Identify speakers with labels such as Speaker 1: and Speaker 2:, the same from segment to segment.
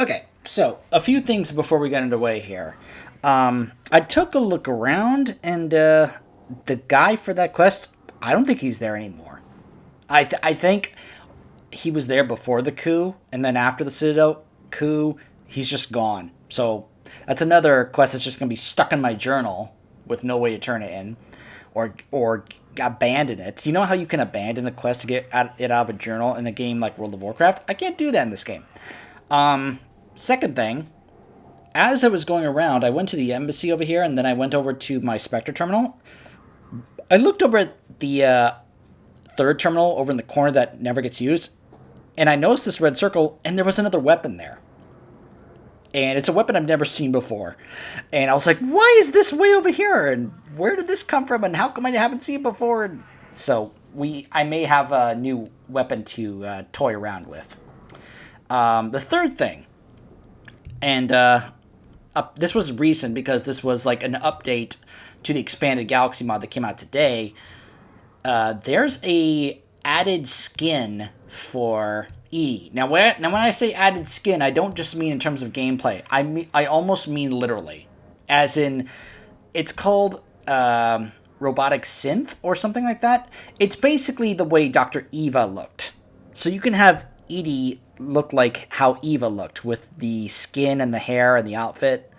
Speaker 1: Okay, so a few things before we get underway here. I took a look around, and the guy for that quest, I don't think he's there anymore. I think he was there before the coup, and then after the Citadel coup, he's just gone. So that's another quest that's just going to be stuck in my journal with no way to turn it in, or abandon it. You know how you can abandon a quest to get it out of a journal in a game like World of Warcraft? I can't do that in this game. Second thing, as I was going around, I went to the embassy over here, and then I went over to my Spectre terminal. I looked over at the third terminal over in the corner that never gets used, and I noticed this red circle, and there was another weapon there. And it's a weapon I've never seen before. And I was like, why is this way over here? And where did this come from? And how come I haven't seen it before? And so I may have a new weapon to toy around with. The third thing, and this was recent because this was like an update to the expanded Galaxy mod that came out today. There's a added skin for E. Now when I say added skin, I don't just mean in terms of gameplay. I almost mean literally, as in, it's called robotic synth or something like that. It's basically the way Dr. Eva looked. So you can have Edie look like how Eva looked with the skin and the hair and the outfit.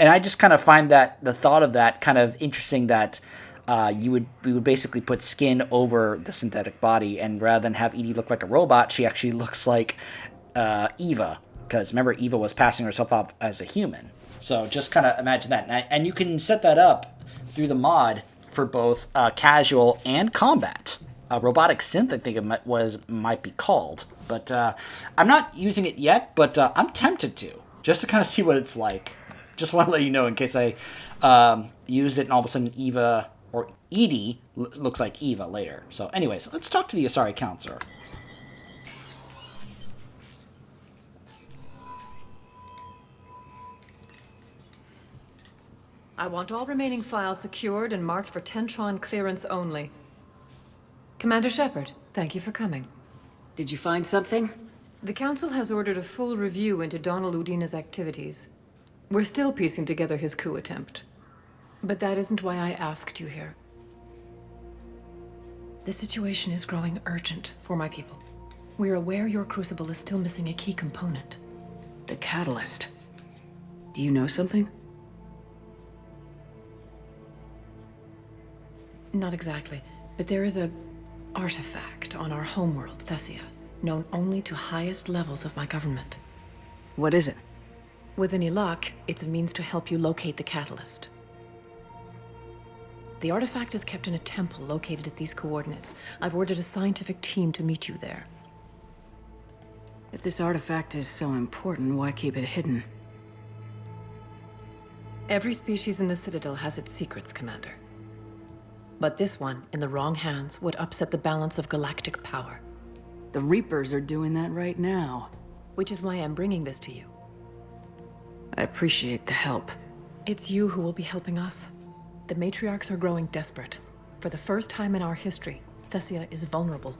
Speaker 1: And I just kind of find that the thought of that kind of interesting, that we would basically put skin over the synthetic body, and rather than have Edie look like a robot, she actually looks like Eva, because remember, Eva was passing herself off as a human. So just kind of imagine that, and you can set that up through the mod for both casual and combat. Robotic synth, I think it might be called, but I'm not using it yet. But I'm tempted to, just to kind of see what it's like. Just want to let you know in case I use it and all of a sudden Eva or Edie looks like Eva later. So anyways, let's talk to the Asari counselor.
Speaker 2: I want all remaining files secured and marked for Tentron clearance only. Commander Shepard, thank you for coming.
Speaker 3: Did you find something?
Speaker 2: The Council has ordered a full review into Donald Udina's activities. We're still piecing together his coup attempt. But that isn't why I asked you here. The situation is growing urgent for my people. We're aware your crucible is still missing a key component.
Speaker 3: The catalyst. Do you know something?
Speaker 2: Not exactly, but there is a artifact on our homeworld, Thessia, known only to highest levels of my government.
Speaker 3: What is it?
Speaker 2: With any luck, it's a means to help you locate the catalyst. The artifact is kept in a temple located at these coordinates. I've ordered a scientific team to meet you there.
Speaker 3: If this artifact is so important, why keep it hidden?
Speaker 2: Every species in the Citadel has its secrets, Commander. But this one, in the wrong hands, would upset the balance of galactic power.
Speaker 3: The Reapers are doing that right now.
Speaker 2: Which is why I'm bringing this to you.
Speaker 3: I appreciate the help.
Speaker 2: It's you who will be helping us. The matriarchs are growing desperate. For the first time in our history, Thessia is vulnerable.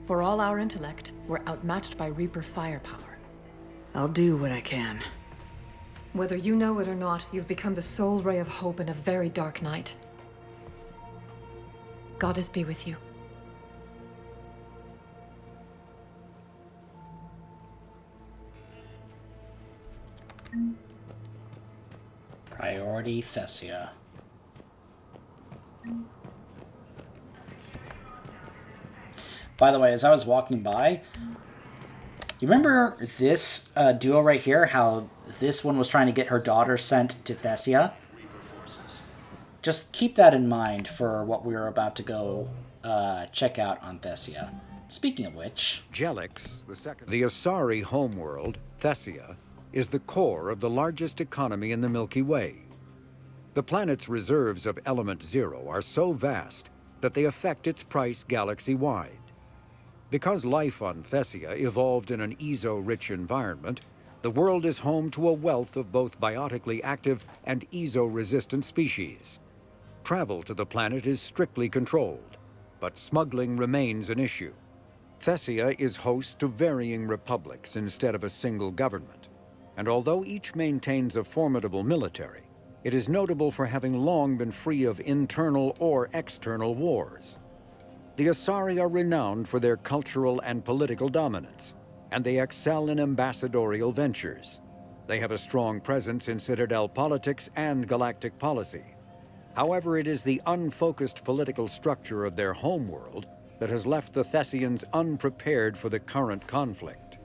Speaker 2: For all our intellect, we're outmatched by Reaper firepower.
Speaker 3: I'll do what I can.
Speaker 2: Whether you know it or not, you've become the sole ray of hope in a very dark night. Goddess be with you.
Speaker 1: Priority Thessia. By the way, as I was walking by, you remember this duo right here? How this one was trying to get her daughter sent to Thessia? Just keep that in mind for what we're about to go check out on Thessia. Speaking of which...
Speaker 4: Jelix, the Asari homeworld, Thessia, is the core of the largest economy in the Milky Way. The planet's reserves of Element Zero are so vast that they affect its price galaxy-wide. Because life on Thessia evolved in an EZO-rich environment, the world is home to a wealth of both biotically active and EZO-resistant species. Travel to the planet is strictly controlled, but smuggling remains an issue. Thessia is host to varying republics instead of a single government, and although each maintains a formidable military, it is notable for having long been free of internal or external wars. The Asari are renowned for their cultural and political dominance, and they excel in ambassadorial ventures. They have a strong presence in Citadel politics and galactic policy. However, it is the unfocused political structure of their homeworld that has left the Thessians unprepared for the current conflict.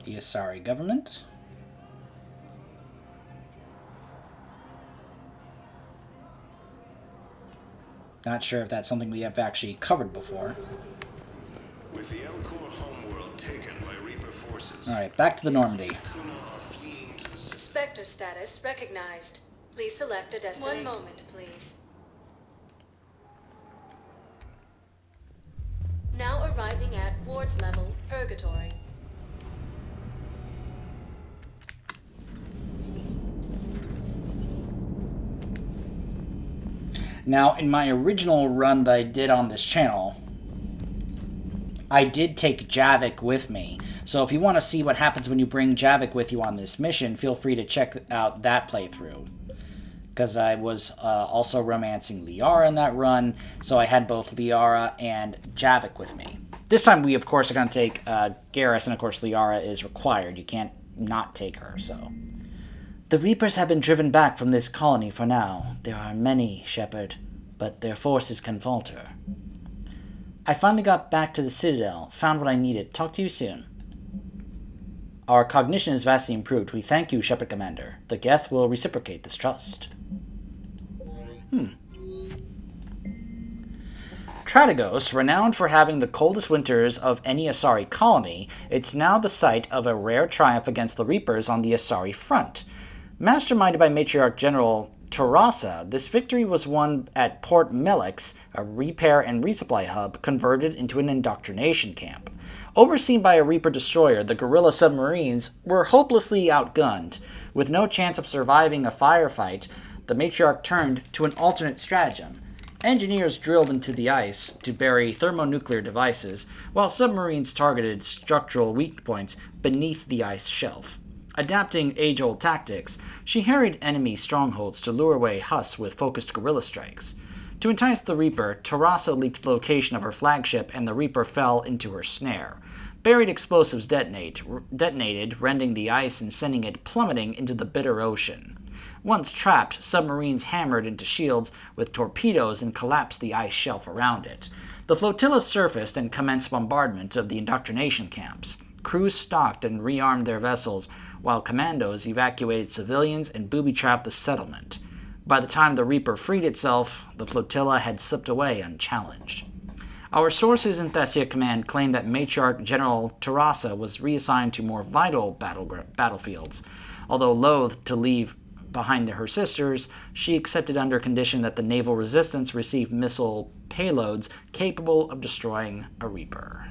Speaker 1: The Asari government. Not sure if that's something we have actually covered before.
Speaker 5: With the Elcor homeworld taken by Reaper forces.
Speaker 1: Alright, back to the Normandy.
Speaker 6: Spectre status recognized. Please select a destination. 1 moment, please. Now arriving at wards level, Purgatory.
Speaker 1: Now, in my original run that I did on this channel, I did take Javik with me. So if you want to see what happens when you bring Javik with you on this mission, feel free to check out that playthrough. Because I was also romancing Liara in that run, so I had both Liara and Javik with me. This time we, of course, are going to take Garrus, and of course Liara is required. You can't not take her, so... The Reapers have been driven back from this colony for now. There are many, Shepard, but their forces can falter. I finally got back to the Citadel, found what I needed. Talk to you soon. Our cognition is vastly improved. We thank you, Shepard Commander. The Geth will reciprocate this trust. Strategos, renowned for having the coldest winters of any Asari colony, it's now the site of a rare triumph against the Reapers on the Asari front. Masterminded by Matriarch General Tarasa, this victory was won at Port Melix, a repair and resupply hub converted into an indoctrination camp. Overseen by a Reaper destroyer, the guerrilla submarines were hopelessly outgunned. With no chance of surviving a firefight, the Matriarch turned to an alternate stratagem. Engineers drilled into the ice to bury thermonuclear devices, while submarines targeted structural weak points beneath the ice shelf. Adapting age-old tactics, she harried enemy strongholds to lure away Huss with focused guerrilla strikes. To entice the Reaper, Tarasa leaked the location of her flagship, and the Reaper fell into her snare. Buried explosives detonated, rending the ice and sending it plummeting into the bitter ocean. Once trapped, submarines hammered into shields with torpedoes and collapsed the ice shelf around it. The flotilla surfaced and commenced bombardment of the indoctrination camps. Crews stocked and rearmed their vessels, while commandos evacuated civilians and booby-trapped the settlement. By the time the Reaper freed itself, the flotilla had slipped away unchallenged. Our sources in Thessia Command claim that Matriarch General Tarasa was reassigned to more vital battlefields. Although loath to leave behind her sisters, she accepted under condition that the naval resistance received missile payloads capable of destroying a Reaper.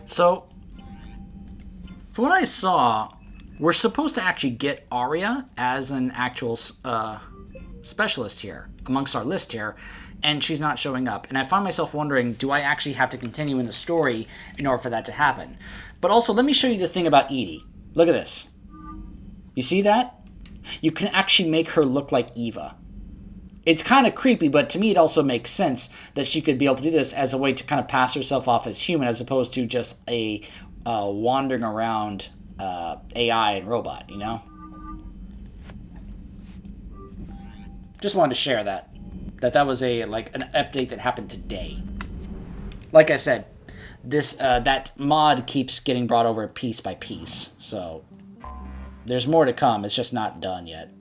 Speaker 1: So, from what I saw, we're supposed to actually get Arya as an actual specialist here, amongst our list here, and she's not showing up. And I find myself wondering, do I actually have to continue in the story in order for that to happen? But also, let me show you the thing about Edie. Look at this. You see that? You can actually make her look like Eva. It's kind of creepy, but to me it also makes sense that she could be able to do this as a way to kind of pass herself off as human, as opposed to just a wandering around AI and robot, you know? Just wanted to share that. That was an update that happened today. Like I said, this that mod keeps getting brought over piece by piece, so there's more to come. It's just not done yet.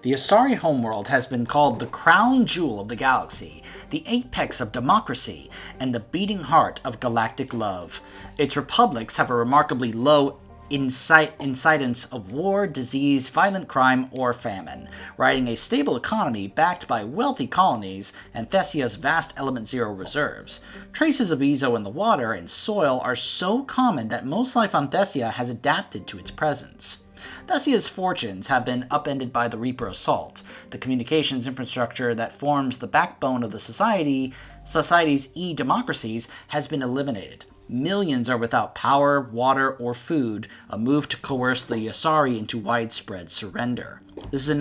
Speaker 1: The Asari homeworld has been called the crown jewel of the galaxy, the apex of democracy, and the beating heart of galactic love. Its republics have a remarkably low incidence of war, disease, violent crime, or famine, riding a stable economy backed by wealthy colonies and Thessia's vast Element Zero reserves. Traces of Ezo in the water and soil are so common that most life on Thessia has adapted to its presence. Thessia's fortunes have been upended by the Reaper Assault, the communications infrastructure that forms the backbone of the society's e-democracies has been eliminated. Millions are without power, water, or food, a move to coerce the Asari into widespread surrender. This is a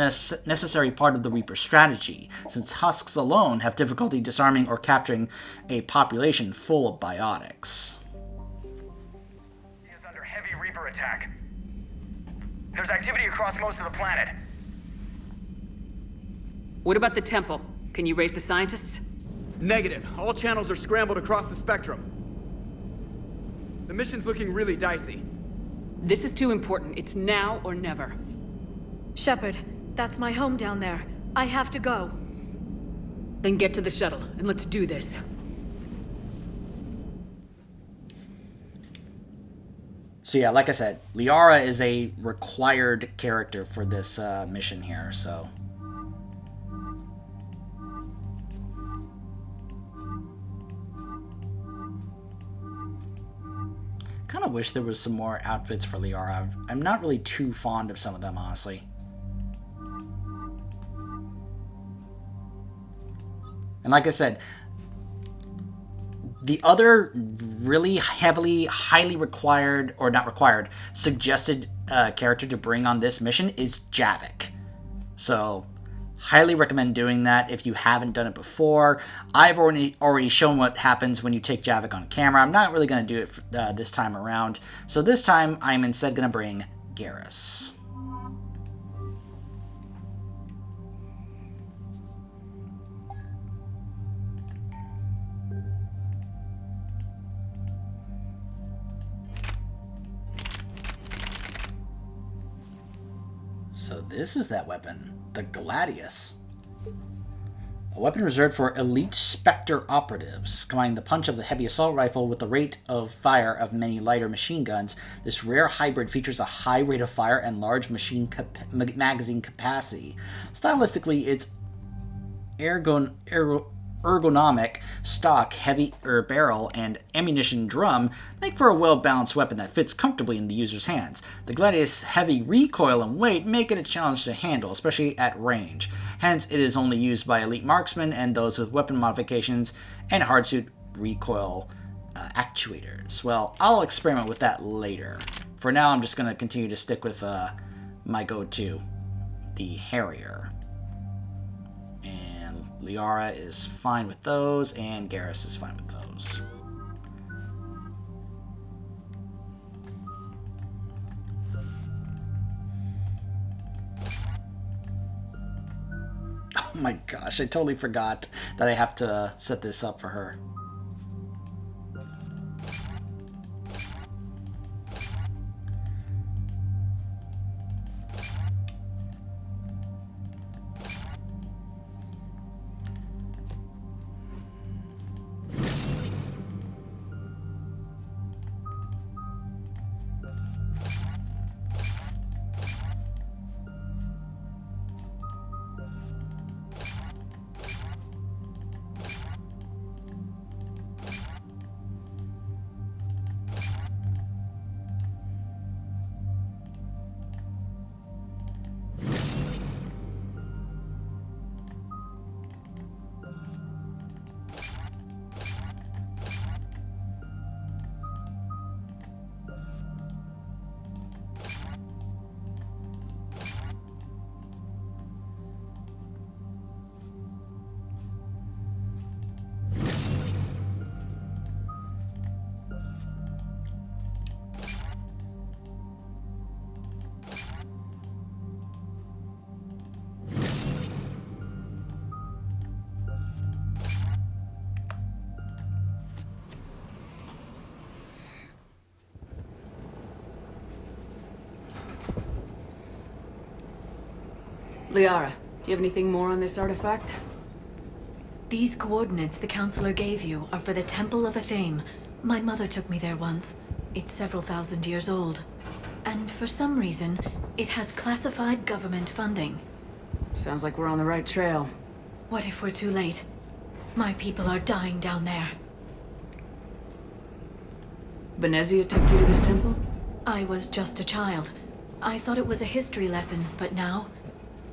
Speaker 1: necessary part of the Reaper's strategy, since husks alone have difficulty disarming or capturing a population full of biotics.
Speaker 7: He is under heavy Reaper attack. There's activity across most of the planet.
Speaker 3: What about the temple? Can you raise the scientists?
Speaker 8: Negative. All channels are scrambled across the spectrum. The mission's looking really dicey.
Speaker 3: This is too important. It's now or never.
Speaker 9: Shepard, that's my home down there. I have to go.
Speaker 3: Then get to the shuttle, and let's do this.
Speaker 1: So yeah, like I said, Liara is a required character for this mission here, so... Kind of wish there was some more outfits for Liara. I'm not really too fond of some of them, honestly. And like I said, the other really highly required, or not required, suggested character to bring on this mission is Javik. So, highly recommend doing that if you haven't done it before. I've already shown what happens when you take Javik on camera. I'm not really going to do it this time around. So this time, I'm instead going to bring Garrus. So this is that weapon, the Gladius. A weapon reserved for elite Spectre operatives. Combining the punch of the heavy assault rifle with the rate of fire of many lighter machine guns, this rare hybrid features a high rate of fire and large magazine capacity. Stylistically, its ergonomic stock, heavy barrel, and ammunition drum make for a well-balanced weapon that fits comfortably in the user's hands. The Gladius' heavy recoil and weight make it a challenge to handle, especially at range. Hence, it is only used by elite marksmen and those with weapon modifications and hardsuit recoil actuators. Well, I'll experiment with that later. For now, I'm just going to continue to stick with my go-to, the Harrier. Liara is fine with those, and Garrus is fine with those. Oh my gosh, I totally forgot that I have to set this up for her.
Speaker 3: Liara, do you have anything more on this artifact?
Speaker 9: These coordinates the counselor gave you are for the Temple of Athame. My mother took me there once. It's several thousand years old. And for some reason, it has classified government funding.
Speaker 3: Sounds like we're on the right trail.
Speaker 9: What if we're too late? My people are dying down there.
Speaker 3: Benezia took you to this temple?
Speaker 9: I was just a child. I thought it was a history lesson, but now,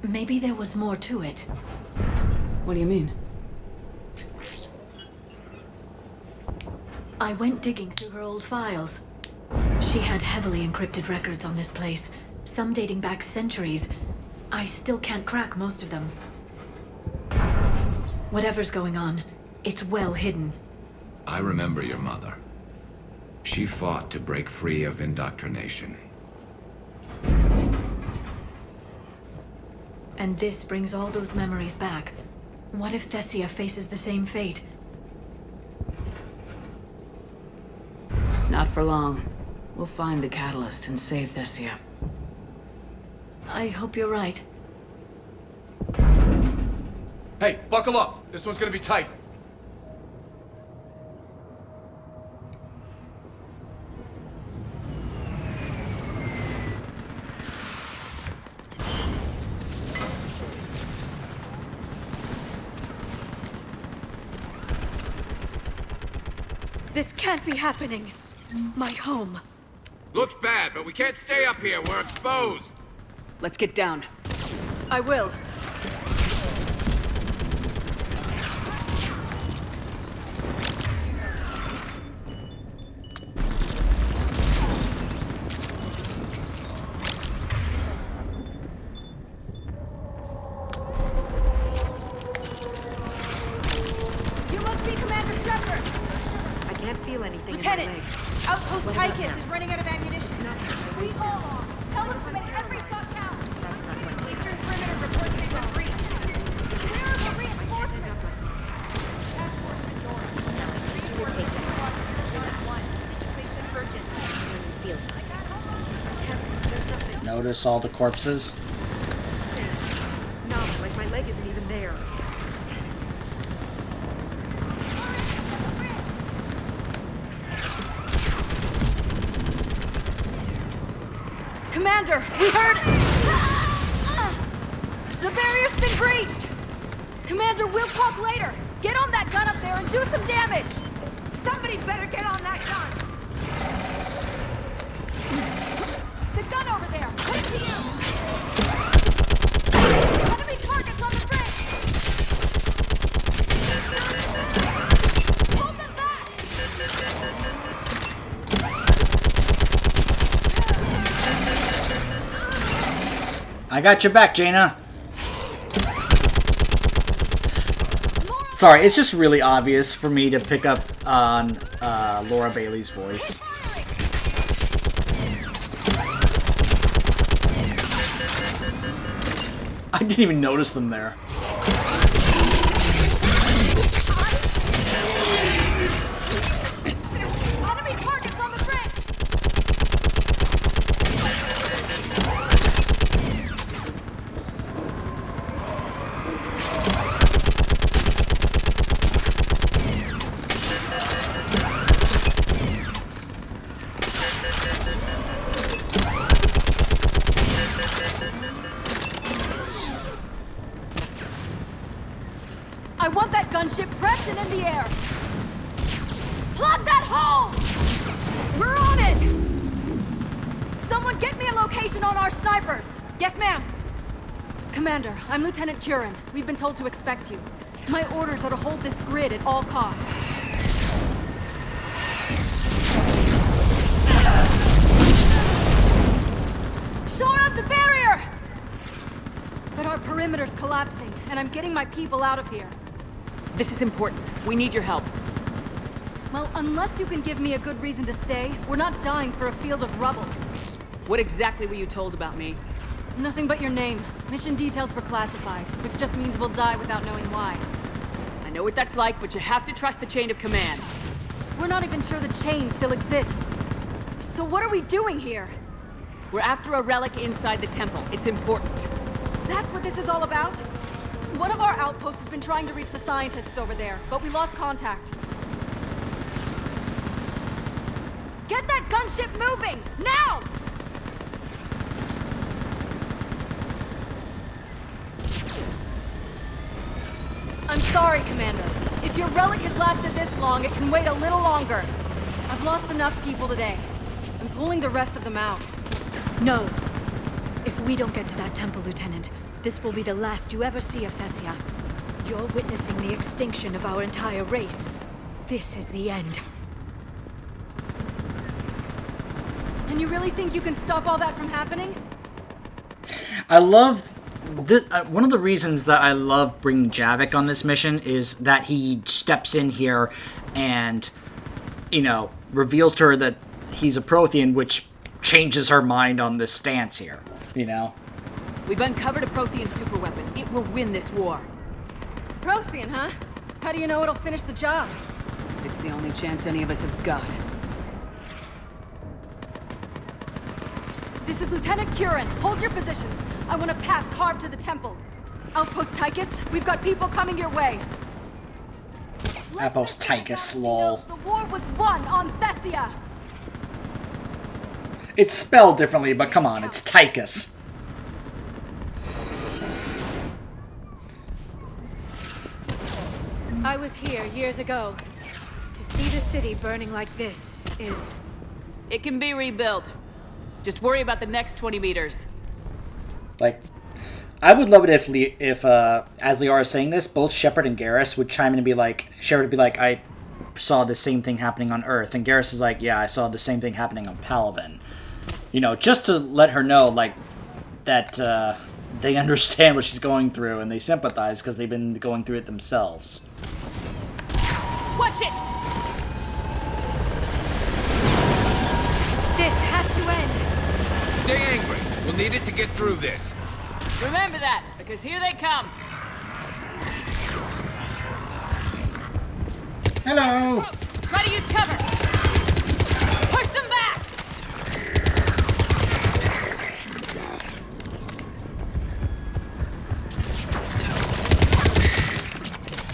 Speaker 9: maybe there was more to it.
Speaker 3: What do you mean?
Speaker 9: I went digging through her old files. She had heavily encrypted records on this place, some dating back centuries. I still can't crack most of them. Whatever's going on, it's well hidden.
Speaker 10: I remember your mother. She fought to break free of indoctrination.
Speaker 9: And this brings all those memories back. What if Thessia faces the same fate?
Speaker 3: Not for long. We'll find the catalyst and save Thessia.
Speaker 9: I hope you're right.
Speaker 11: Hey, buckle up. This one's gonna be tight.
Speaker 9: This can't be happening. My home.
Speaker 12: Looks bad, but we can't stay up here. We're exposed.
Speaker 3: Let's get down.
Speaker 9: I will.
Speaker 13: You must be Commander Shepard.
Speaker 14: I can't feel anything
Speaker 13: Lieutenant,
Speaker 14: in my legs.
Speaker 13: Outpost
Speaker 14: What about
Speaker 13: Tychus
Speaker 14: now?
Speaker 13: is running out of ammunition. We all are. Tell them to make every shot count.
Speaker 14: That's not going to
Speaker 13: Eastern perimeter reports they've been breached. Where are the reinforcements? Task Force Midori. Situation urgent.
Speaker 14: feels like.
Speaker 1: Notice all the corpses.
Speaker 14: No, like my leg isn't even there.
Speaker 13: Commander, we heard... The barrier's been breached! Commander, we'll talk later! Get on that gun up there and do some damage! Somebody better get on that gun! The gun over there! Put it to you! Enemy targets on the bridge! Hold them back!
Speaker 1: I got your back, Jaina. Sorry, it's just really obvious for me to pick up on Laura Bailey's voice. I didn't even notice them there.
Speaker 13: Enemy targets on the bridge! I want that gunship prepped and in the air! Plug that hole! We're on it! Someone get me a location on our snipers! Yes, ma'am! Commander, I'm Lieutenant Curran. We've been told to expect you. My orders are to hold this grid at all costs. Shore up the barrier! But our perimeter's collapsing, and I'm getting my people out of here.
Speaker 3: This is important. We need your help.
Speaker 13: Well, unless you can give me a good reason to stay, we're not dying for a field of rubble.
Speaker 3: What exactly were you told about me?
Speaker 13: Nothing but your name. Mission details were classified, which just means we'll die without knowing why.
Speaker 3: I know what that's like, but you have to trust the chain of command.
Speaker 13: We're not even sure the chain still exists. So what are we doing here?
Speaker 3: We're after a relic inside the temple. It's important.
Speaker 13: That's what this is all about? One of our outposts has been trying to reach the scientists over there, but we lost contact. Get that gunship moving! Now! I'm sorry, Commander. If your relic has lasted this long, it can wait a little longer. I've lost enough people today. I'm pulling the rest of them out.
Speaker 9: No. If we don't get to that temple, Lieutenant, this will be the last you ever see of Thessia. You're witnessing the extinction of our entire race. This is the end.
Speaker 13: And you really think you can stop all that from happening?
Speaker 1: I love this. One of the reasons that I love bringing Javik on this mission is that he steps in here and, you know, reveals to her that he's a Prothean, which changes her mind on this stance here, you know?
Speaker 3: We've uncovered a Prothean superweapon. It will win this war.
Speaker 13: Prothean, huh? How do you know it'll finish the job?
Speaker 3: It's the only chance any of us have got.
Speaker 13: This is Lieutenant Curran. Hold your positions. I want a path carved to the temple. Outpost Tychus, we've got people coming your way.
Speaker 1: Outpost Tychus, lol.
Speaker 13: The war was won on Thessia.
Speaker 1: It's spelled differently, but come on, it's Tychus.
Speaker 9: I was here years ago. To see the city burning like this is...
Speaker 3: It can be rebuilt. Just worry about the next 20 meters.
Speaker 1: Like, I would love it if as Liara is saying this, both Shepard and Garrus would chime in and be like, Shepard would be like, I saw the same thing happening on Earth, and Garrus is like, yeah, I saw the same thing happening on Palaven. You know, just to let her know, like, that they understand what she's going through and they sympathize because they've been going through it themselves.
Speaker 3: Watch it!
Speaker 13: This has to end.
Speaker 12: Stay angry. We'll need it to get through this.
Speaker 3: Remember that, because here they come.
Speaker 1: Hello!
Speaker 3: Try to use cover. Push them back!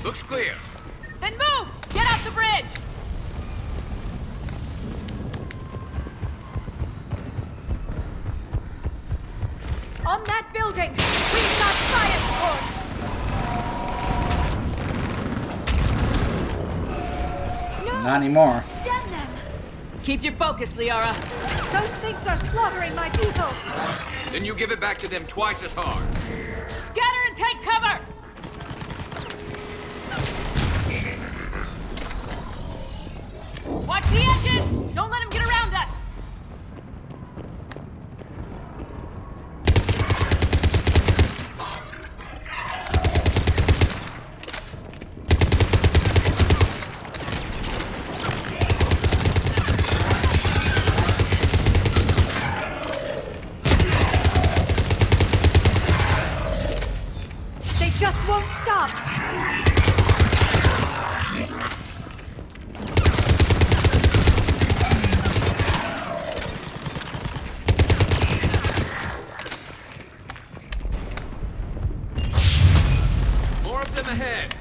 Speaker 12: Looks clear.
Speaker 3: Then move! Get off the bridge!
Speaker 13: On that building, we've got science force. No!
Speaker 1: Not anymore.
Speaker 13: Damn them!
Speaker 3: Keep your focus, Liara.
Speaker 13: Those things are slaughtering my people.
Speaker 12: Then you give it back to them twice as hard.
Speaker 3: Scatter and take cover! Watch the edges! Don't let them get around us!
Speaker 13: They just won't stop.
Speaker 12: More of them ahead.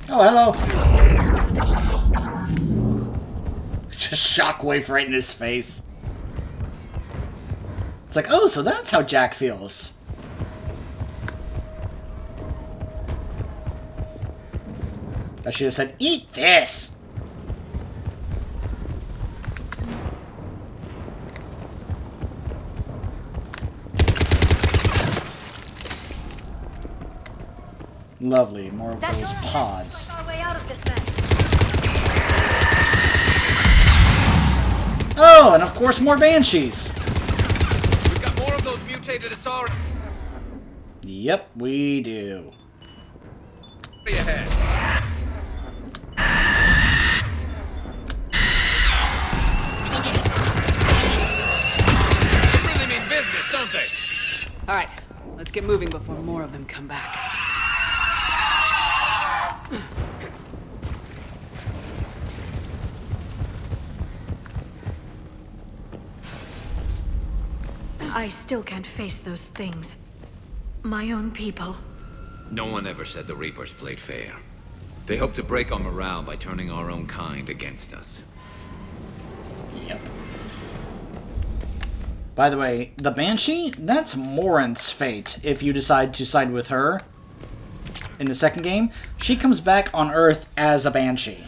Speaker 1: Oh, hello. Just shockwave right in his face. It's like, oh, so that's how Jack feels. I should have said, eat this! Lovely, more of those pods.
Speaker 13: Our way out of this mess.
Speaker 1: Oh, and of course more Banshees.
Speaker 12: We've got more of those mutated Asari
Speaker 1: Yep, we do.
Speaker 12: ahead. They really mean business, don't they?
Speaker 3: All right, let's get moving before more of them come back.
Speaker 9: I still can't face those things. My own people.
Speaker 10: No one ever said the Reapers played fair. They hope to break our morale by turning our own kind against us.
Speaker 1: Yep. By the way, the Banshee, that's Morinth's fate if you decide to side with her. In the second game, she comes back on Earth as a Banshee.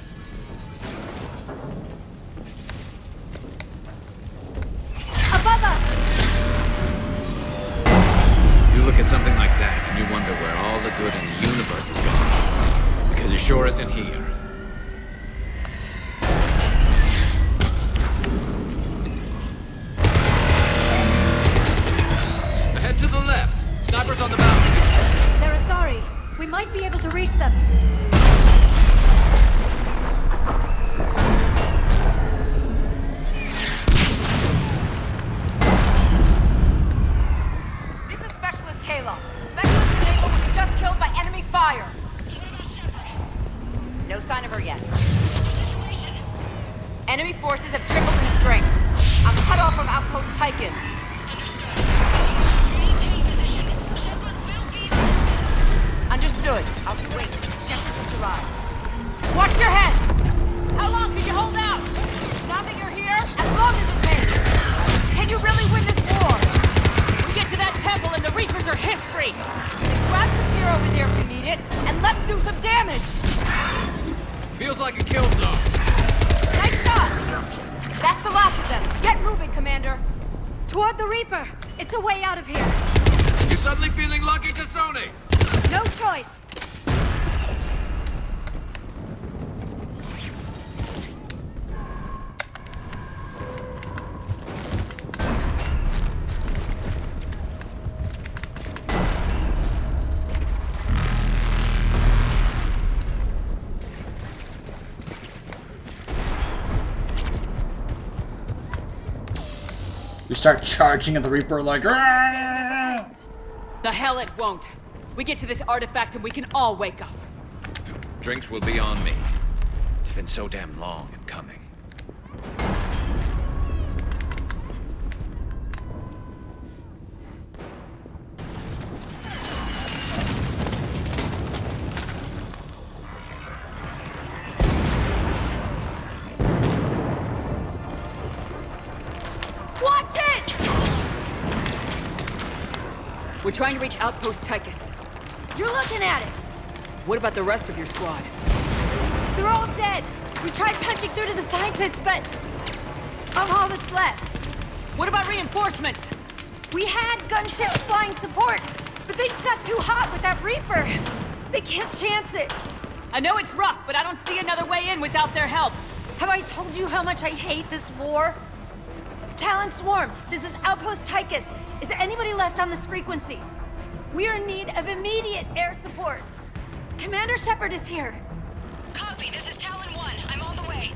Speaker 13: Above us!
Speaker 10: You look at something like that and you wonder where all the good in the universe is gone. Because it sure isn't here. Ahead to the left. Snipers on the mountain.
Speaker 13: They're Asari. We might be able to reach them.
Speaker 15: This is Specialist Kayla. Specialist Kayla was just killed by enemy fire. No sign of her yet. Enemy forces have tripled in strength. I'm cut off from Outpost Tychus. Understood. I'll wait. Shepard has arrived. Watch your head! How long can you hold out? Now that you're here, as long as it takes. Can you really win this war? We get to that temple and the Reapers are history. Grab some gear over there if you need it, and let's do some damage.
Speaker 12: Feels like a kill zone.
Speaker 15: Nice shot! That's the last of them. Get moving, Commander.
Speaker 13: Toward the Reaper. It's a way out of here.
Speaker 12: You suddenly feeling lucky, Tassoni?
Speaker 13: No choice.
Speaker 1: We start charging at the Reaper like, "Argh!"
Speaker 15: The hell it won't. We get to this artifact and we can all wake up.
Speaker 10: Drinks will be on me. It's been so damn long in coming.
Speaker 13: Watch it!
Speaker 15: We're trying to reach Outpost Tychus.
Speaker 13: You're looking at it.
Speaker 15: What about the rest of your squad?
Speaker 13: They're all dead. We tried punching through to the scientists, but I'm all that's left.
Speaker 15: What about reinforcements?
Speaker 13: We had gunships flying support, but things got too hot with that Reaper. They can't chance it.
Speaker 15: I know it's rough, but I don't see another way in without their help.
Speaker 13: Have I told you how much I hate this war? Talon Swarm, this is Outpost Tychus. Is anybody left on this frequency? We are in need of immediate air support. Commander Shepard is here.
Speaker 16: Copy, this is Talon 1. I'm on the way.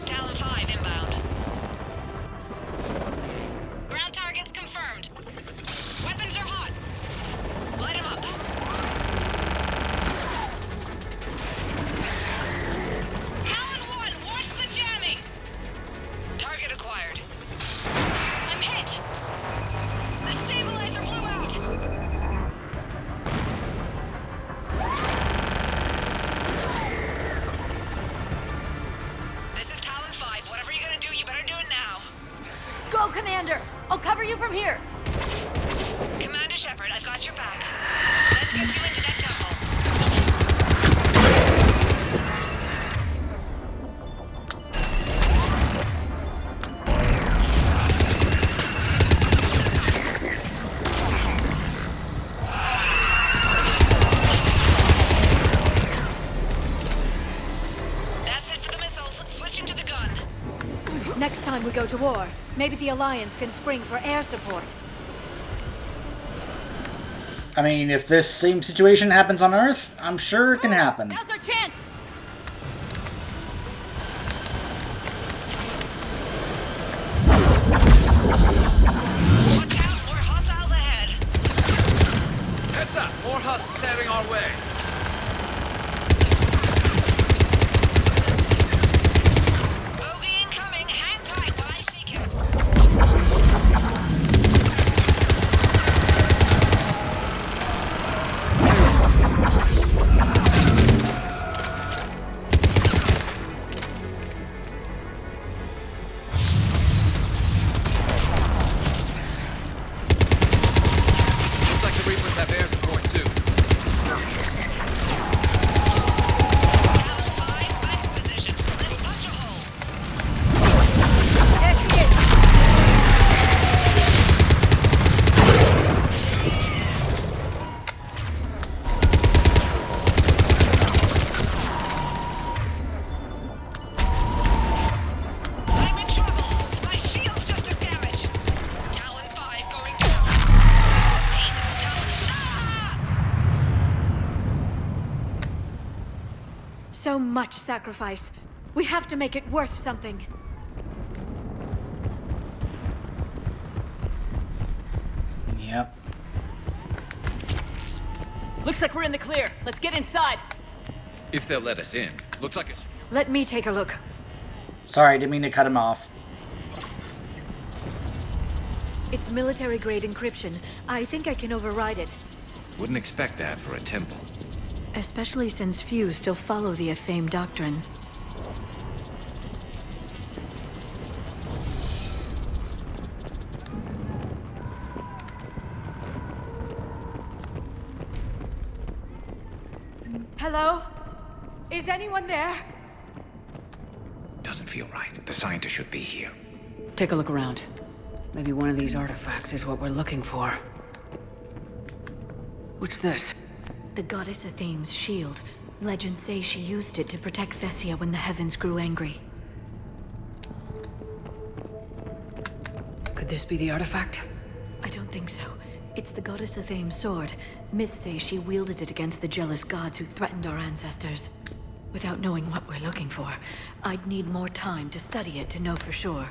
Speaker 16: Talon 5 inbound. Ground targets confirmed. Weapons are hot. Light them up. Talon 1, watch the jamming! Target acquired. I'm hit! The stabilizer blew out! This is Talon 5. Whatever you're gonna do, you better do it now.
Speaker 13: Go, Commander! I'll cover you from here.
Speaker 16: Commander Shepard, I've got your back. Let's get you into that temple. That's it for the missiles. Switching to the gun.
Speaker 13: Next time we go to war, maybe the Alliance can spring for air support.
Speaker 1: I mean, if this same situation happens on Earth, I'm sure it can happen.
Speaker 15: Now's our chance!
Speaker 16: Watch out, more hostiles ahead.
Speaker 12: Heads up, more husks heading our way.
Speaker 16: Bogey incoming. Hang tight while I shake him.
Speaker 9: so much sacrifice. We have to make it worth something.
Speaker 1: Yep.
Speaker 15: Looks like we're in the clear. Let's get inside.
Speaker 10: If they'll let us in. Looks like it's...
Speaker 9: Let me take a look.
Speaker 1: Sorry, didn't mean to cut him off.
Speaker 9: It's military-grade encryption. I think I can override it.
Speaker 10: Wouldn't expect that for a temple.
Speaker 9: Especially since few still follow the Athame doctrine.
Speaker 15: Hello? Is anyone there?
Speaker 10: Doesn't feel right. The scientist should be here.
Speaker 3: Take a look around. Maybe one of these artifacts is what we're looking for. What's this?
Speaker 9: The goddess Athame's shield. Legends say she used it to protect Thessia when the heavens grew angry.
Speaker 3: Could this be the artifact?
Speaker 9: I don't think so. It's the goddess Athame's sword. Myths say she wielded it against the jealous gods who threatened our ancestors. Without knowing what we're looking for, I'd need more time to study it to know for sure.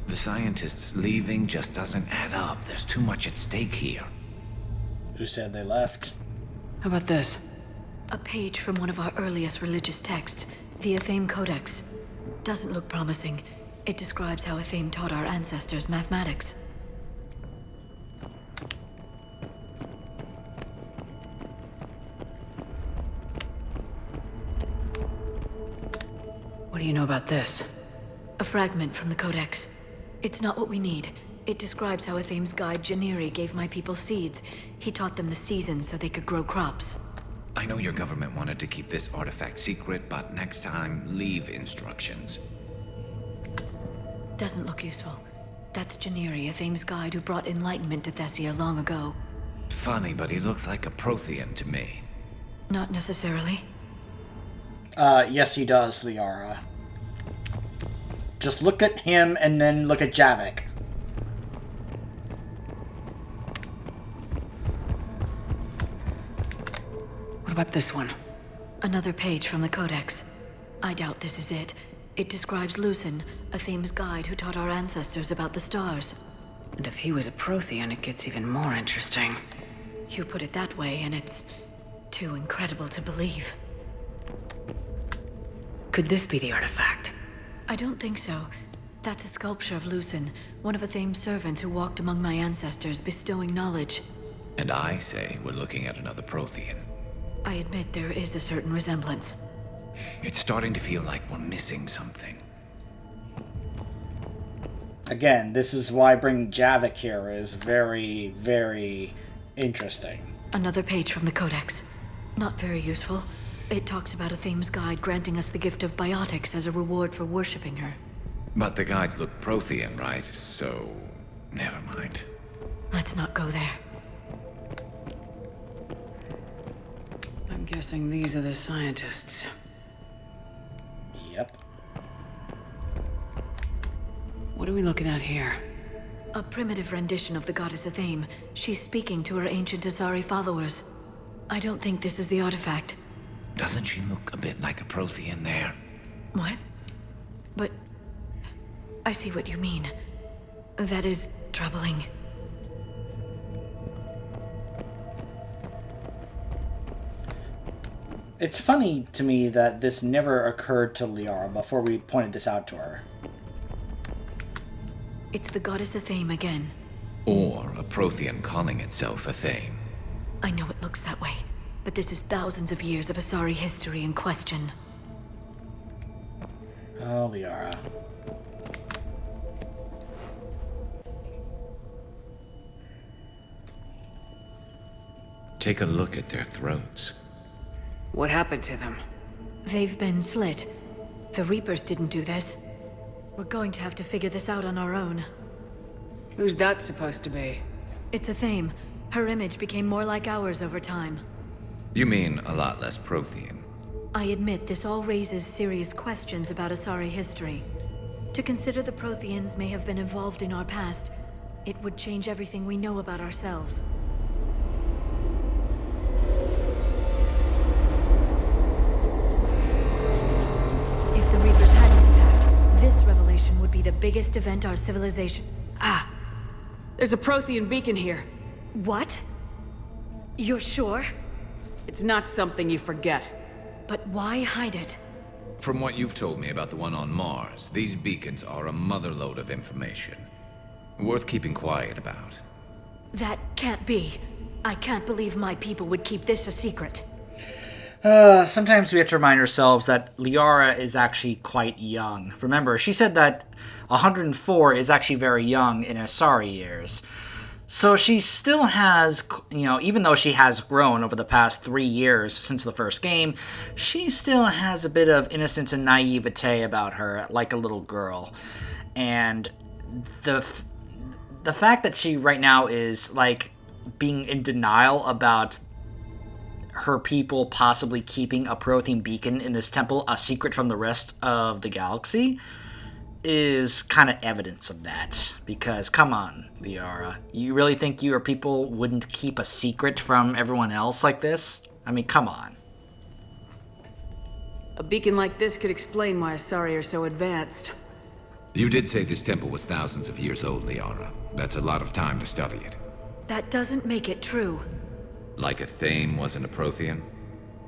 Speaker 10: The scientists leaving just doesn't add up. There's too much at stake here.
Speaker 1: Who said they left?
Speaker 3: How about this?
Speaker 9: A page from one of our earliest religious texts, the Athame Codex. Doesn't look promising. It describes how Athame taught our ancestors mathematics.
Speaker 3: What do you know about this?
Speaker 9: A fragment from the Codex. It's not what we need. It describes how Athame's guide Janiri gave my people seeds. He taught them the seasons so they could grow crops.
Speaker 10: I know your government wanted to keep this artifact secret, but next time, leave instructions.
Speaker 9: Doesn't look useful. That's Janiri, Athame's guide who brought enlightenment to Thessia long ago.
Speaker 10: Funny, but he looks like a Prothean to me.
Speaker 9: Not necessarily.
Speaker 1: Yes he does, Liara. Just look at him and then look at Javik.
Speaker 3: What about this one?
Speaker 9: Another page from the Codex. I doubt this is it. It describes Lucen, Athame's guide who taught our ancestors about the stars.
Speaker 3: And if he was a Prothean, it gets even more interesting.
Speaker 9: You put it that way, and it's too incredible to believe.
Speaker 3: Could this be the artifact?
Speaker 9: I don't think so. That's a sculpture of Lucen, one of Athame's servants who walked among my ancestors, bestowing knowledge.
Speaker 10: And I say we're looking at another Prothean.
Speaker 9: I admit there is a certain resemblance.
Speaker 10: It's starting to feel like we're missing something.
Speaker 1: Again, this is why bringing Javik here is very, very interesting.
Speaker 9: Another page from the Codex. Not very useful. It talks about Athame's guide granting us the gift of biotics as a reward for worshipping her.
Speaker 10: But the guides look Prothean, right? So, never mind.
Speaker 9: Let's not go there.
Speaker 3: I'm guessing these are the scientists.
Speaker 1: Yep.
Speaker 3: What are we looking at here?
Speaker 9: A primitive rendition of the goddess Athame. She's speaking to her ancient Asari followers. I don't think this is the artifact.
Speaker 10: Doesn't she look a bit like a Prothean there?
Speaker 9: What? But... I see what you mean. That is troubling.
Speaker 1: It's funny to me that this never occurred to Liara before we pointed this out to her.
Speaker 9: It's the goddess Athame again.
Speaker 10: Or a Prothean calling itself Athame.
Speaker 9: I know it looks that way, but this is thousands of years of Asari history in question.
Speaker 1: Oh, Liara.
Speaker 10: Take a look at their throats.
Speaker 3: What happened to them?
Speaker 9: They've been slit. The Reapers didn't do this. We're going to have to figure this out on our own.
Speaker 3: Who's that supposed to be?
Speaker 9: It's Athame. Her image became more like ours over time.
Speaker 10: You mean a lot less Prothean?
Speaker 9: I admit this all raises serious questions about Asari history. To consider the Protheans may have been involved in our past, it would change everything we know about ourselves. mission would be the biggest event our civilization...
Speaker 3: Ah! There's a Prothean beacon here.
Speaker 9: What? You're sure?
Speaker 3: It's not something you forget.
Speaker 9: But why hide it?
Speaker 10: From what you've told me about the one on Mars, these beacons are a motherlode of information. Worth keeping quiet about.
Speaker 9: That can't be. I can't believe my people would keep this a secret.
Speaker 1: Sometimes we have to remind ourselves that Liara is actually quite young. Remember, she said that 104 is actually very young in Asari years. So she still has, even though she has grown over the past 3 years since the first game, she still has a bit of innocence and naivete about her, like a little girl. And the fact that she right now is, like, being in denial about her people possibly keeping a Prothean beacon in this temple a secret from the rest of the galaxy is kind of evidence of that. Because, come on, Liara, you really think your people wouldn't keep a secret from everyone else like this? I mean, come on.
Speaker 3: A beacon like this could explain why Asari are so advanced.
Speaker 10: You did say this temple was thousands of years old, Liara. That's a lot of time to study it.
Speaker 9: That doesn't make it true.
Speaker 10: Like a Thame wasn't a Prothean?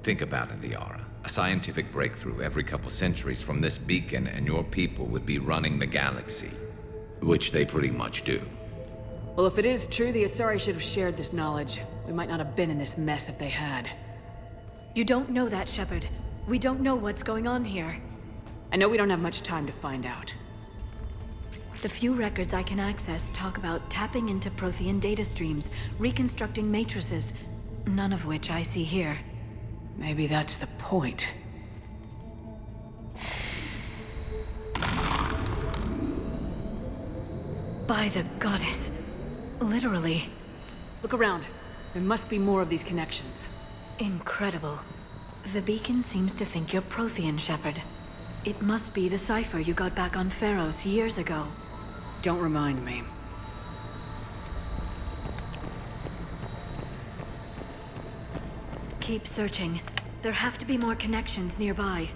Speaker 10: Think about it, Liara. A scientific breakthrough every couple centuries from this beacon and your people would be running the galaxy. Which they pretty much do.
Speaker 3: Well, if it is true, the Asari should have shared this knowledge. We might not have been in this mess if they had.
Speaker 9: You don't know that, Shepard. We don't know what's going on here.
Speaker 3: I know we don't have much time to find out.
Speaker 9: The few records I can access talk about tapping into Prothean data streams, reconstructing matrices, none of which I see here.
Speaker 3: Maybe that's the point.
Speaker 9: By the goddess. Literally.
Speaker 3: Look around. There must be more of these connections.
Speaker 9: Incredible. The beacon seems to think you're Prothean, Shepard. It must be the cipher you got back on Pharos years ago.
Speaker 3: Don't remind me.
Speaker 9: Keep searching. There have to be more connections nearby.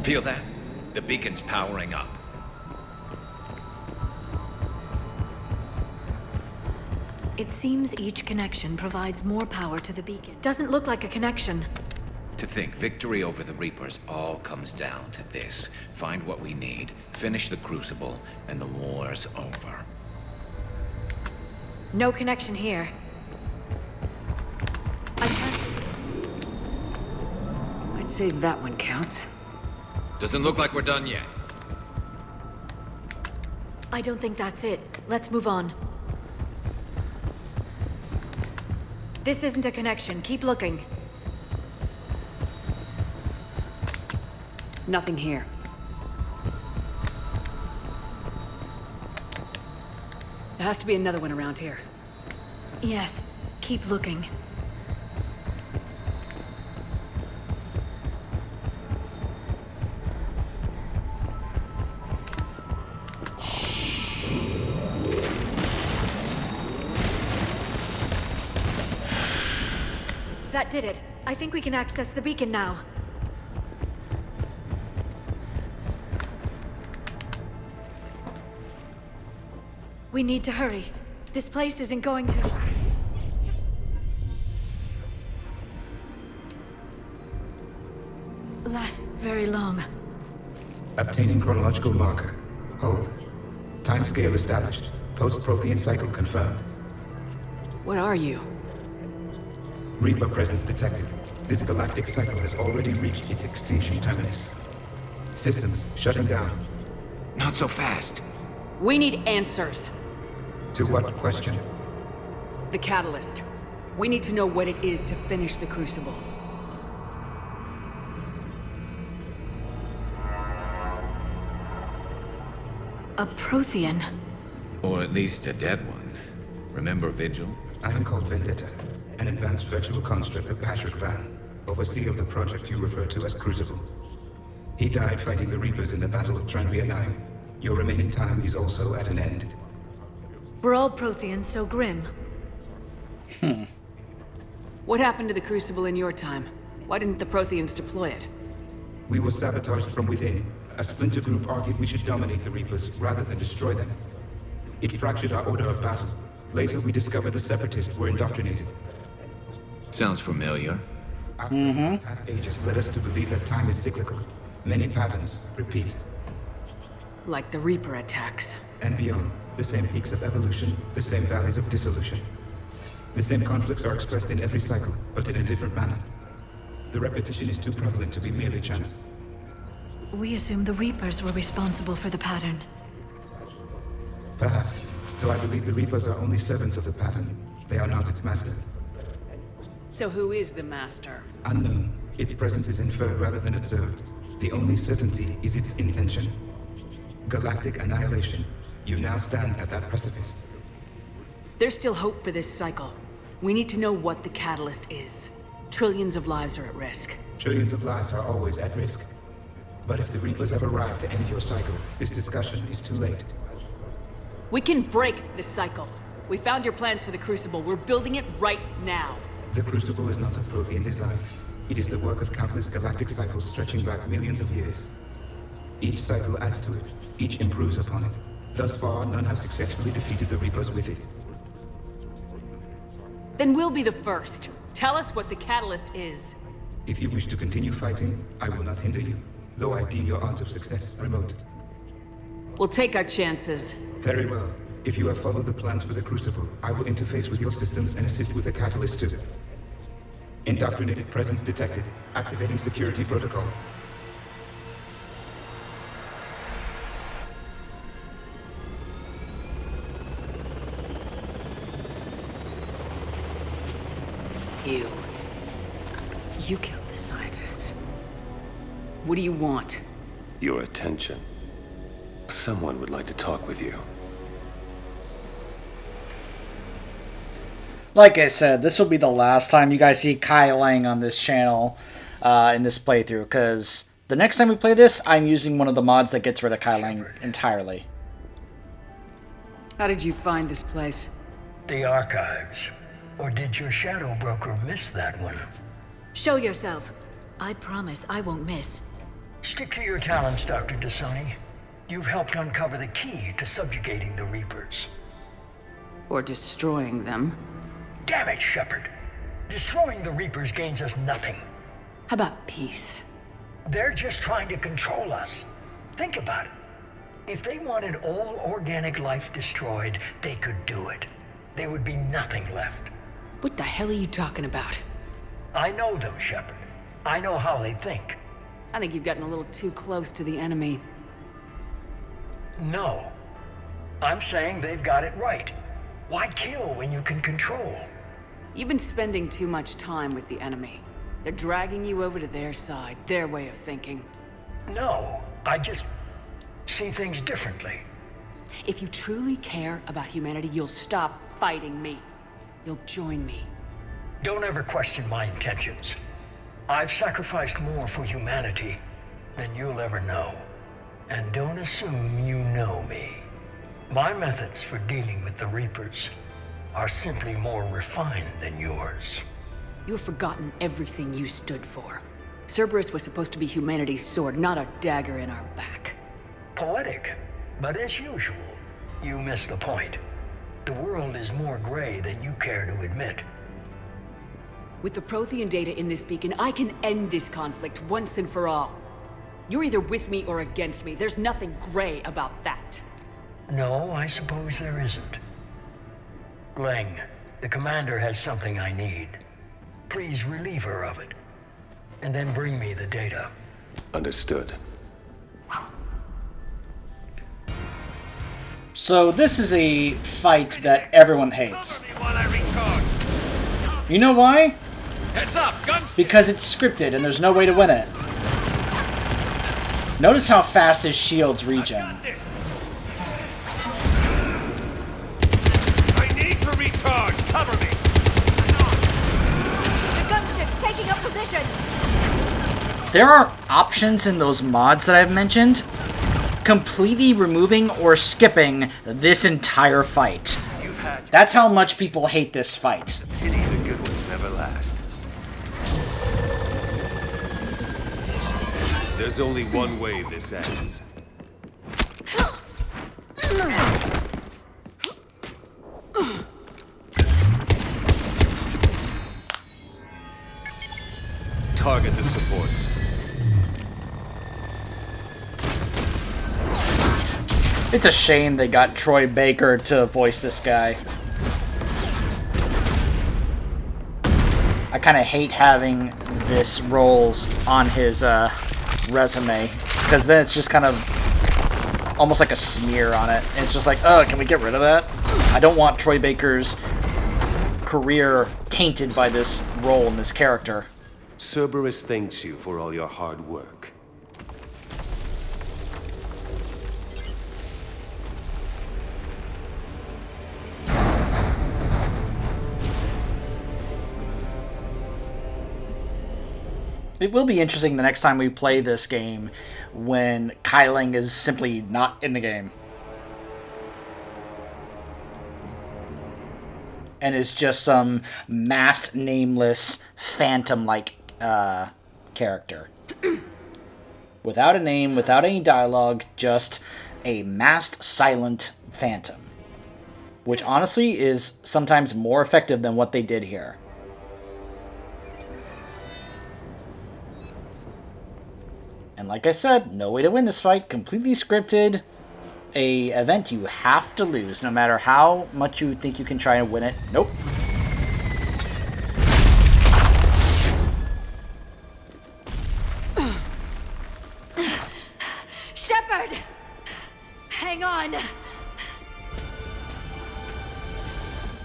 Speaker 10: Feel that? The beacon's powering up.
Speaker 9: It seems each connection provides more power to the beacon. Doesn't look like a connection.
Speaker 10: To think victory over the Reapers all comes down to this. Find what we need, finish the Crucible, and the war's over.
Speaker 9: No connection here. I can't...
Speaker 3: I'd say that one counts.
Speaker 10: Doesn't look like we're done yet.
Speaker 9: I don't think that's it. Let's move on. This isn't a connection. Keep looking.
Speaker 3: Nothing here. There has to be another one around here.
Speaker 9: Yes. Keep looking. That did it. I think we can access the beacon now. We need to hurry. This place isn't going to... last very long.
Speaker 17: Obtaining chronological marker. Hold. Timescale established. Post-Prothean cycle confirmed.
Speaker 3: What are you?
Speaker 17: Reaper presence detected. This galactic cycle has already reached its extinction terminus. Systems shutting down.
Speaker 10: Not so fast.
Speaker 3: We need answers.
Speaker 17: To what question?
Speaker 3: The catalyst. We need to know what it is to finish the Crucible.
Speaker 9: A Prothean.
Speaker 10: Or at least a dead one. Remember Vigil?
Speaker 17: I am called Vendetta, an advanced virtual construct of Patrick Van, overseer of the project you refer to as Crucible. He died fighting the Reapers in the Battle of Tranvia 9. Your remaining time is also at an end.
Speaker 9: Were all Protheans so grim?
Speaker 3: What happened to the Crucible in your time? Why didn't the Protheans deploy it?
Speaker 17: We were sabotaged from within. A splinter group argued we should dominate the Reapers rather than destroy them. It fractured our order of battle. Later, we discovered the Separatists were indoctrinated.
Speaker 10: Sounds familiar.
Speaker 17: Our studies of past ages led us to believe that time is cyclical. Many patterns repeat.
Speaker 3: Like the Reaper attacks.
Speaker 17: And beyond, the same peaks of evolution, the same valleys of dissolution. The same conflicts are expressed in every cycle, but in a different manner. The repetition is too prevalent to be merely chance.
Speaker 9: We assumed the Reapers were responsible for the pattern.
Speaker 17: Perhaps, though I believe the Reapers are only servants of the pattern. They are not its master.
Speaker 3: So who is the master?
Speaker 17: Unknown. Its presence is inferred rather than observed. The only certainty is its intention. Galactic annihilation. You now stand at that precipice.
Speaker 3: There's still hope for this cycle. We need to know what the catalyst is. Trillions of lives are at risk.
Speaker 17: Trillions of lives are always at risk. But if the Reapers have arrived to end your cycle, this discussion is too late.
Speaker 3: We can break this cycle. We found your plans for the Crucible. We're building it right now.
Speaker 17: The Crucible is not a Prothean design. It is the work of countless galactic cycles stretching back millions of years. Each cycle adds to it. Each improves upon it. Thus far, none have successfully defeated the Reapers with it.
Speaker 3: Then we'll be the first. Tell us what the catalyst is.
Speaker 17: If you wish to continue fighting, I will not hinder you, though I deem your odds of success remote.
Speaker 3: We'll take our chances.
Speaker 17: Very well. If you have followed the plans for the Crucible, I will interface with your systems and assist with the catalyst too. Indoctrinated presence detected. Activating security protocol.
Speaker 3: You killed the scientists. What do you want?
Speaker 18: Your attention. Someone would like to talk with you.
Speaker 1: Like I said, this will be the last time you guys see Kai Lang on this channel in this playthrough, because the next time we play this, I'm using one of the mods that gets rid of Kai Lang entirely.
Speaker 3: How did you find this place?
Speaker 19: The archives. Or did your shadow broker miss that one?
Speaker 9: Show yourself. I promise I won't miss.
Speaker 19: Stick to your talents, Dr. Dasani. You've helped uncover the key to subjugating the Reapers.
Speaker 3: Or destroying them.
Speaker 19: Damn it, Shepard. Destroying the Reapers gains us nothing.
Speaker 3: How about peace?
Speaker 19: They're just trying to control us. Think about it. If they wanted all organic life destroyed, they could do it. There would be nothing left.
Speaker 3: What the hell are you talking about?
Speaker 19: I know them, Shepard. I know how they think.
Speaker 3: I think you've gotten a little too close to the enemy.
Speaker 19: No. I'm saying they've got it right. Why kill when you can control?
Speaker 3: You've been spending too much time with the enemy. They're dragging you over to their side, their way of thinking.
Speaker 19: No, I just see things differently.
Speaker 3: If you truly care about humanity, you'll stop fighting me. You'll join me.
Speaker 19: Don't ever question my intentions. I've sacrificed more for humanity than you'll ever know. And don't assume you know me. My methods for dealing with the Reapers are simply more refined than yours.
Speaker 3: You've forgotten everything you stood for. Cerberus was supposed to be humanity's sword, not a dagger in our back.
Speaker 19: Poetic, but as usual, you miss the point. The world is more gray than you care to admit.
Speaker 3: With the Prothean data in this beacon, I can end this conflict once and for all. You're either with me or against me. There's nothing gray about that.
Speaker 19: No, I suppose there isn't. Lang, the commander has something I need. Please relieve her of it. And then bring me the data.
Speaker 18: Understood.
Speaker 1: So this is a fight that everyone hates. You know why?
Speaker 12: Heads up, gun!
Speaker 1: Because it's scripted and there's no way to win it. Notice how fast his shields regen.
Speaker 12: I need to recharge. Cover me.
Speaker 13: The gunship's taking up position.
Speaker 1: There are options in those mods that I've mentioned, completely removing or skipping this entire fight. That's how much people hate this fight.
Speaker 18: Pity the good ones never last.
Speaker 20: There's only one way this ends. Target the supports.
Speaker 1: It's a shame they got Troy Baker to voice this guy. I kind of hate having this roles on his resume, because then it's just kind of almost like a smear on it. And it's just like, oh, can we get rid of that? I don't want Troy Baker's career tainted by this role in this character.
Speaker 18: Cerberus thanks you for all your hard work.
Speaker 1: It will be interesting the next time we play this game when Kyling is simply not in the game. And is just some masked, nameless, phantom-like character. Without a name, without any dialogue, just a masked, silent phantom. Which honestly is sometimes more effective than what they did here. And like I said, no way to win this fight. Completely scripted. A event you have to lose, no matter how much you think you can try and win it. Nope.
Speaker 13: Shepard! Hang on.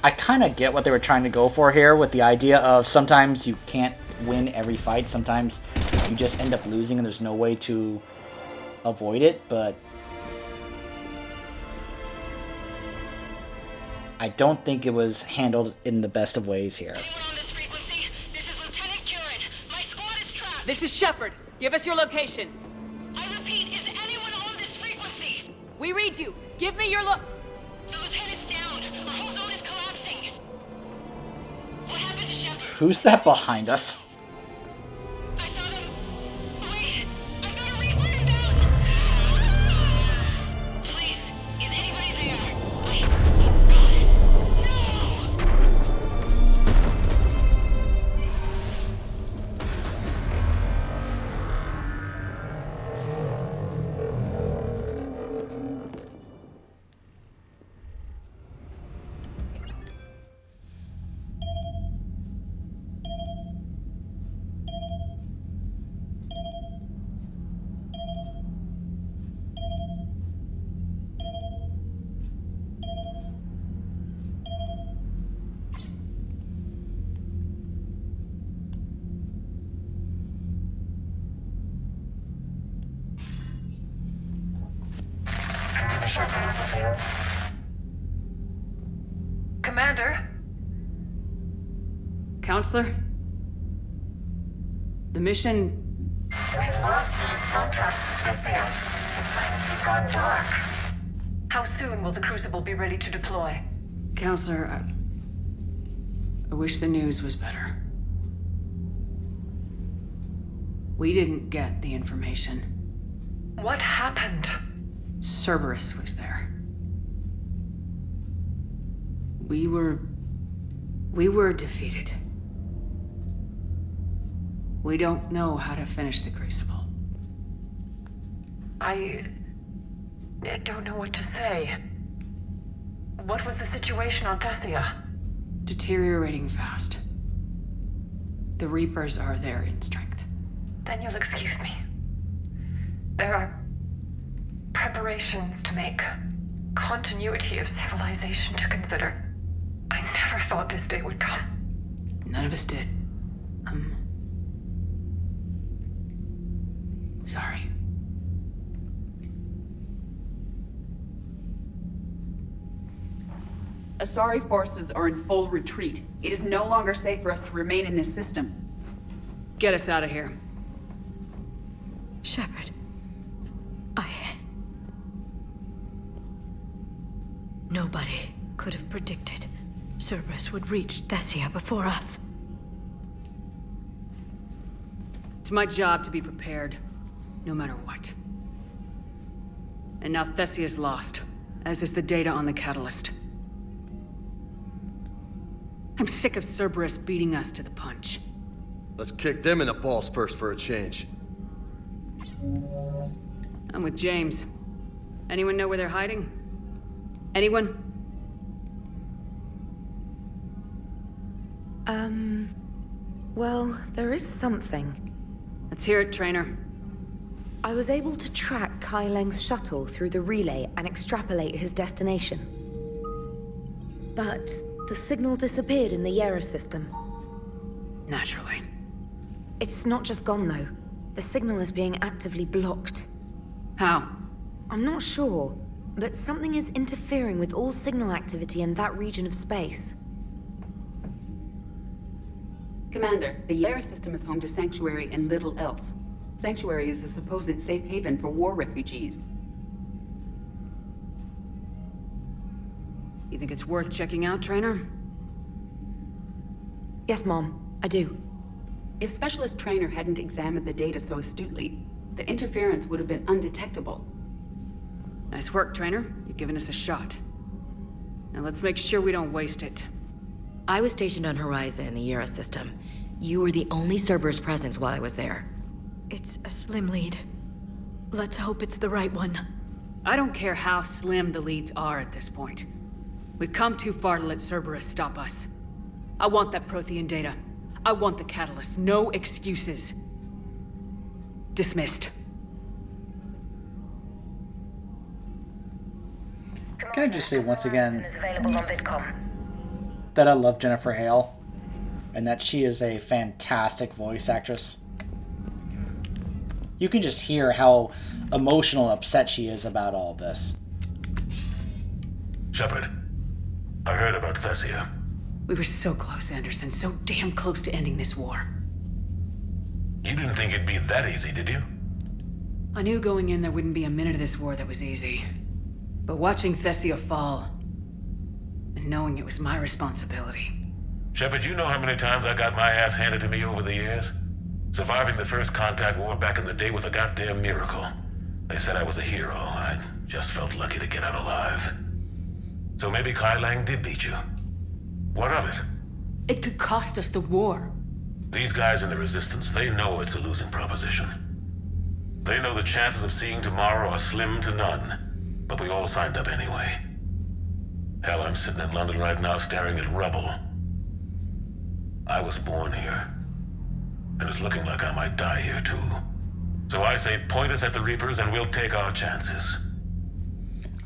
Speaker 1: I kind of get what they were trying to go for here with the idea of sometimes you can't win every fight. Sometimes you just end up losing and there's no way to avoid it, but I don't think it was handled in the best of ways here.
Speaker 3: This is Shepard. Give us your location.
Speaker 16: I repeat, is anyone on this frequency?
Speaker 3: We read you. Give me your
Speaker 16: The lieutenant's down. Our whole zone is collapsing. What happened to Shepard?
Speaker 1: Who's that behind us?
Speaker 16: I saw them. Wait, I've got a Reaper inbound. Please, is anybody there? Oh, goddess.
Speaker 2: Commander?
Speaker 3: Counselor? The mission...
Speaker 21: We've lost contact with Thessia. It might be gone dark.
Speaker 2: How soon will the Crucible be ready to deploy?
Speaker 3: Counselor, I wish the news was better. We didn't get the information.
Speaker 2: What happened?
Speaker 3: Cerberus was there. We were defeated. We don't know how to finish the Crucible.
Speaker 2: I don't know what to say. What was the situation on Thessia?
Speaker 3: Deteriorating fast. The Reapers are there in strength.
Speaker 2: Then you'll excuse me. There are preparations to make. Continuity of civilization to consider. I never thought this day would come.
Speaker 3: None of us did. Sorry.
Speaker 22: Asari forces are in full retreat. It is no longer safe for us to remain in this system.
Speaker 3: Get us out of here.
Speaker 9: Shepard. Nobody could have predicted Cerberus would reach Thessia before us.
Speaker 3: It's my job to be prepared. no matter what. And now Thessia's lost, as is the data on the catalyst. I'm sick of Cerberus beating us to the punch.
Speaker 4: Let's kick them in the balls first for a change.
Speaker 3: I'm with James. Anyone know where they're hiding? Anyone?
Speaker 5: Well, there is something.
Speaker 3: Let's hear it, Trainer.
Speaker 5: I was able to track Kai Leng's shuttle through the relay and extrapolate his destination. But the signal disappeared in the Yera system.
Speaker 3: Naturally.
Speaker 5: It's not just gone, though. The signal is being actively blocked.
Speaker 3: How?
Speaker 5: I'm not sure, but something is interfering with all signal activity in that region of space.
Speaker 22: Commander, the Yera system is home to Sanctuary and little else. Sanctuary is a supposed safe haven for war refugees.
Speaker 3: You think it's worth checking out, Trainer?
Speaker 5: Yes, Mom, I do.
Speaker 22: If Specialist Trainer hadn't examined the data so astutely, the interference would have been undetectable.
Speaker 3: Nice work, Trainer. You've given us a shot. Now let's make sure we don't waste it.
Speaker 23: I was stationed on Horizon in the Yera system. You were the only Cerberus presence while I was there.
Speaker 9: It's a slim lead. Let's hope it's the right one.
Speaker 3: I don't care how slim the leads are at this point. We've come too far to let Cerberus stop us. I want that Prothean data. I want the catalyst. No excuses. Dismissed.
Speaker 1: Can I just say once again that I love Jennifer Hale and that she is a fantastic voice actress. You can just hear how emotional and upset she is about all this.
Speaker 24: Shepard, I heard about Thessia.
Speaker 3: We were so close, Anderson. So damn close to ending this war.
Speaker 24: You didn't think it'd be that easy, did you?
Speaker 3: I knew going in there wouldn't be a minute of this war that was easy. But watching Thessia fall, and knowing it was my responsibility.
Speaker 24: Shepard, you know how many times I got my ass handed to me over the years? Surviving the first contact war back in the day was a goddamn miracle. They said I was a hero. I just felt lucky to get out alive. So maybe Kai Lang did beat you. What of it?
Speaker 3: It could cost us the war.
Speaker 24: These guys in the Resistance, they know it's a losing proposition. They know the chances of seeing tomorrow are slim to none. But we all signed up anyway. Hell, I'm sitting in London right now staring at rubble. I was born here. And it's looking like I might die here too. So I say point us at the Reapers and we'll take our chances.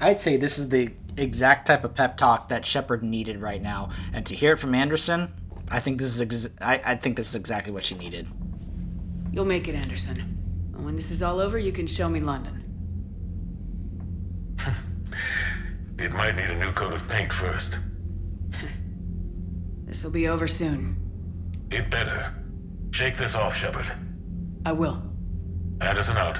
Speaker 1: I'd say this is the exact type of pep talk that Shepard needed right now. And to hear it from Anderson, I think this is I think this is exactly what she needed.
Speaker 3: You'll make it, Anderson. And when this is all over, you can show me London.
Speaker 24: It might need a new coat of paint first.
Speaker 3: This'll be over soon.
Speaker 24: It better. Shake this off, Shepard.
Speaker 3: I will.
Speaker 24: Anderson out.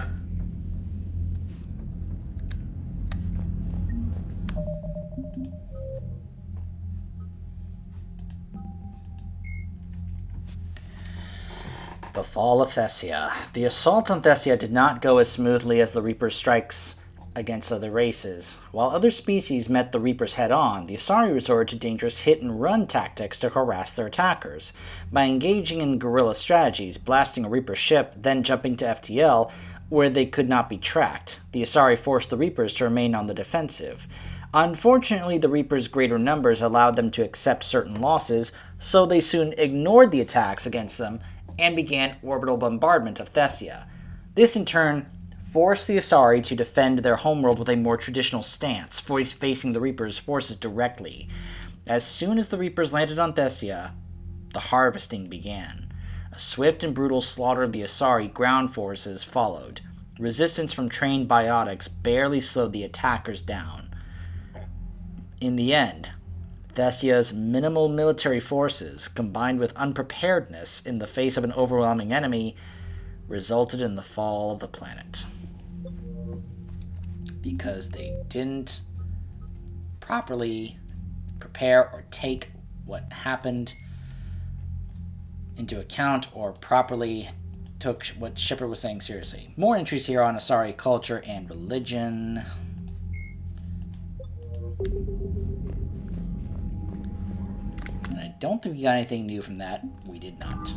Speaker 1: The fall of Thessia. The assault on Thessia did not go as smoothly as the Reaper's strikes against other races. While other species met the Reapers head-on, the Asari resorted to dangerous hit-and-run tactics to harass their attackers. By engaging in guerrilla strategies, blasting a Reaper ship, then jumping to FTL, where they could not be tracked, the Asari forced the Reapers to remain on the defensive. Unfortunately, the Reapers' greater numbers allowed them to accept certain losses, so they soon ignored the attacks against them and began orbital bombardment of Thessia. This, in turn, forced the Asari to defend their homeworld with a more traditional stance, facing the Reapers' forces directly. As soon as the Reapers landed on Thessia, the harvesting began. A swift and brutal slaughter of the Asari ground forces followed. Resistance from trained biotics barely slowed the attackers down. In the end, Thessia's minimal military forces, combined with unpreparedness in the face of an overwhelming enemy, resulted in the fall of the planet. Because they didn't properly prepare or take what happened into account or properly took what Shepard was saying seriously. More entries here on Asari culture and religion. And I don't think we got anything new from that. We did not.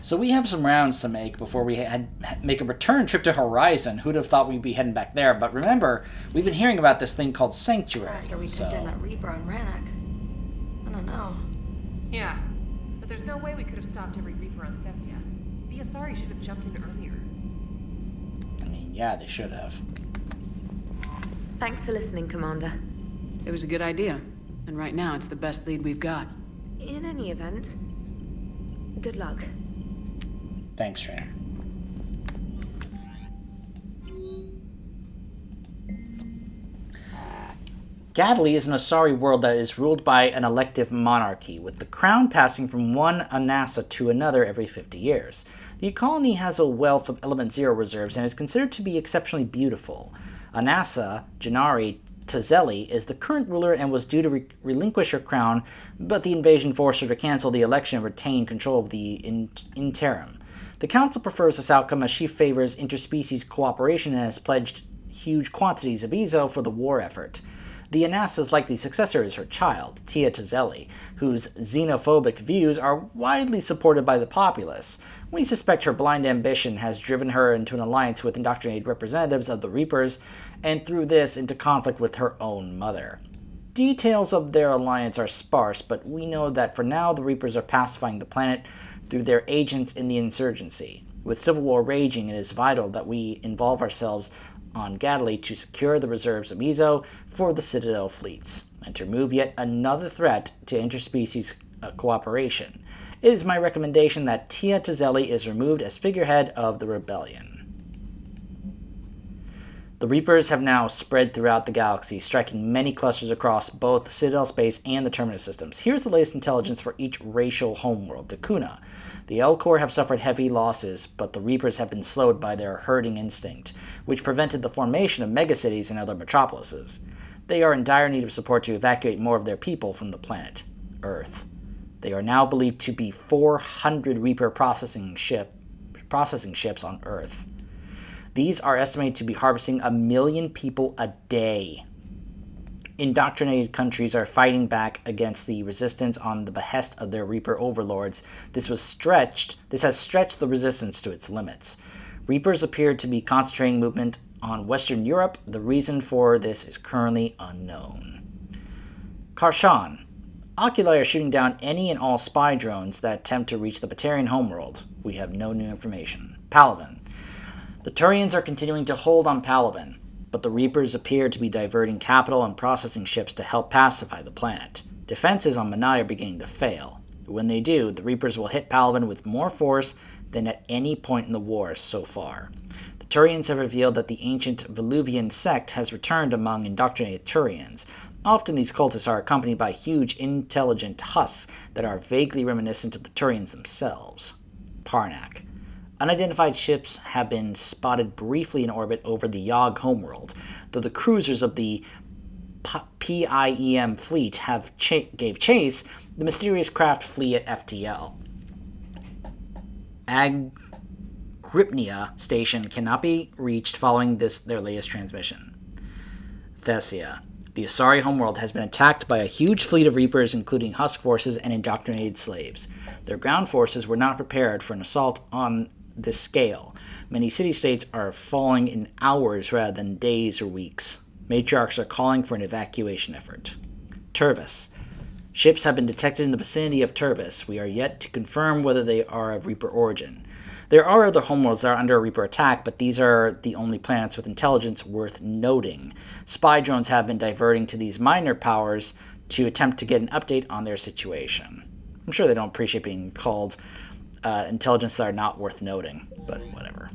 Speaker 1: So we have some rounds to make before we make a return trip to Horizon. Who'd have thought we'd be heading back there? But remember, we've been hearing about this thing called Sanctuary.
Speaker 5: After we took down that Reaper on Rannoch. I don't know.
Speaker 14: Yeah, but there's no way we could have stopped every Reaper on Thessia. The Asari should have jumped in earlier.
Speaker 1: I mean, yeah, they should have.
Speaker 5: Thanks for listening, Commander.
Speaker 3: It was a good idea, and right now it's the best lead we've got.
Speaker 5: In any event, good luck.
Speaker 1: Thanks, Trainer. Gadley is an Asari world that is ruled by an elective monarchy, with the crown passing from one Anasa to another every 50 years. The colony has a wealth of Element Zero reserves and is considered to be exceptionally beautiful. Anasa, Janari Tazelli, is the current ruler and was due to relinquish her crown, but the invasion forced her to cancel the election and retain control of the interim. The Council prefers this outcome as she favors interspecies cooperation and has pledged huge quantities of Ezo for the war effort. The Anasa's likely successor is her child, Tia Tazelli, whose xenophobic views are widely supported by the populace. We suspect her blind ambition has driven her into an alliance with indoctrinated representatives of the Reapers, and through this into conflict with her own mother. Details of their alliance are sparse, but we know that for now the Reapers are pacifying the planet through their agents in the insurgency. With civil war raging, it is vital that we involve ourselves on Gadley to secure the reserves of Ezo for the Citadel fleets, and to remove yet another threat to interspecies cooperation. It is my recommendation that Tia Tazelli is removed as figurehead of the rebellion. The Reapers have now spread throughout the galaxy, striking many clusters across both the Citadel space and the Terminus systems. Here's the latest intelligence for each racial homeworld. Takuna. The L-Corps have suffered heavy losses, but the Reapers have been slowed by their herding instinct, which prevented the formation of megacities and other metropolises. They are in dire need of support to evacuate more of their people from the planet, Earth. They are now believed to be 400 Reaper processing ships on Earth. These are estimated to be harvesting 1 million people a day. Indoctrinated countries are fighting back against the resistance on the behest of their Reaper overlords. This has stretched the resistance to its limits. Reapers appear to be concentrating movement on Western Europe. The reason for this is currently unknown. Karshan. Oculi are shooting down any and all spy drones that attempt to reach the Batarian homeworld. We have no new information. Palaven. The Turians are continuing to hold on Palaven, but the Reapers appear to be diverting capital and processing ships to help pacify the planet. Defenses on Manai are beginning to fail. When they do, the Reapers will hit Palaven with more force than at any point in the war so far. The Turians have revealed that the ancient Veluvian sect has returned among indoctrinated Turians. Often these cultists are accompanied by huge, intelligent husks that are vaguely reminiscent of the Turians themselves. Parnak. Unidentified ships have been spotted briefly in orbit over the Yogg homeworld, though the cruisers of the PIEM fleet gave chase. The mysterious craft flee at FTL. Agrypnia station cannot be reached following their latest transmission. Thessia. The Asari homeworld has been attacked by a huge fleet of Reapers, including Husk forces and indoctrinated slaves. Their ground forces were not prepared for an assault on this scale. Many city-states are falling in hours rather than days or weeks. Matriarchs are calling for an evacuation effort. Turvis. Ships have been detected in the vicinity of Turvis. We are yet to confirm whether they are of Reaper origin. There are other homeworlds that are under a Reaper attack, but these are the only planets with intelligence worth noting. Spy drones have been diverting to these minor powers to attempt to get an update on their situation. I'm sure they don't appreciate being called intelligence that are not worth noting, but whatever.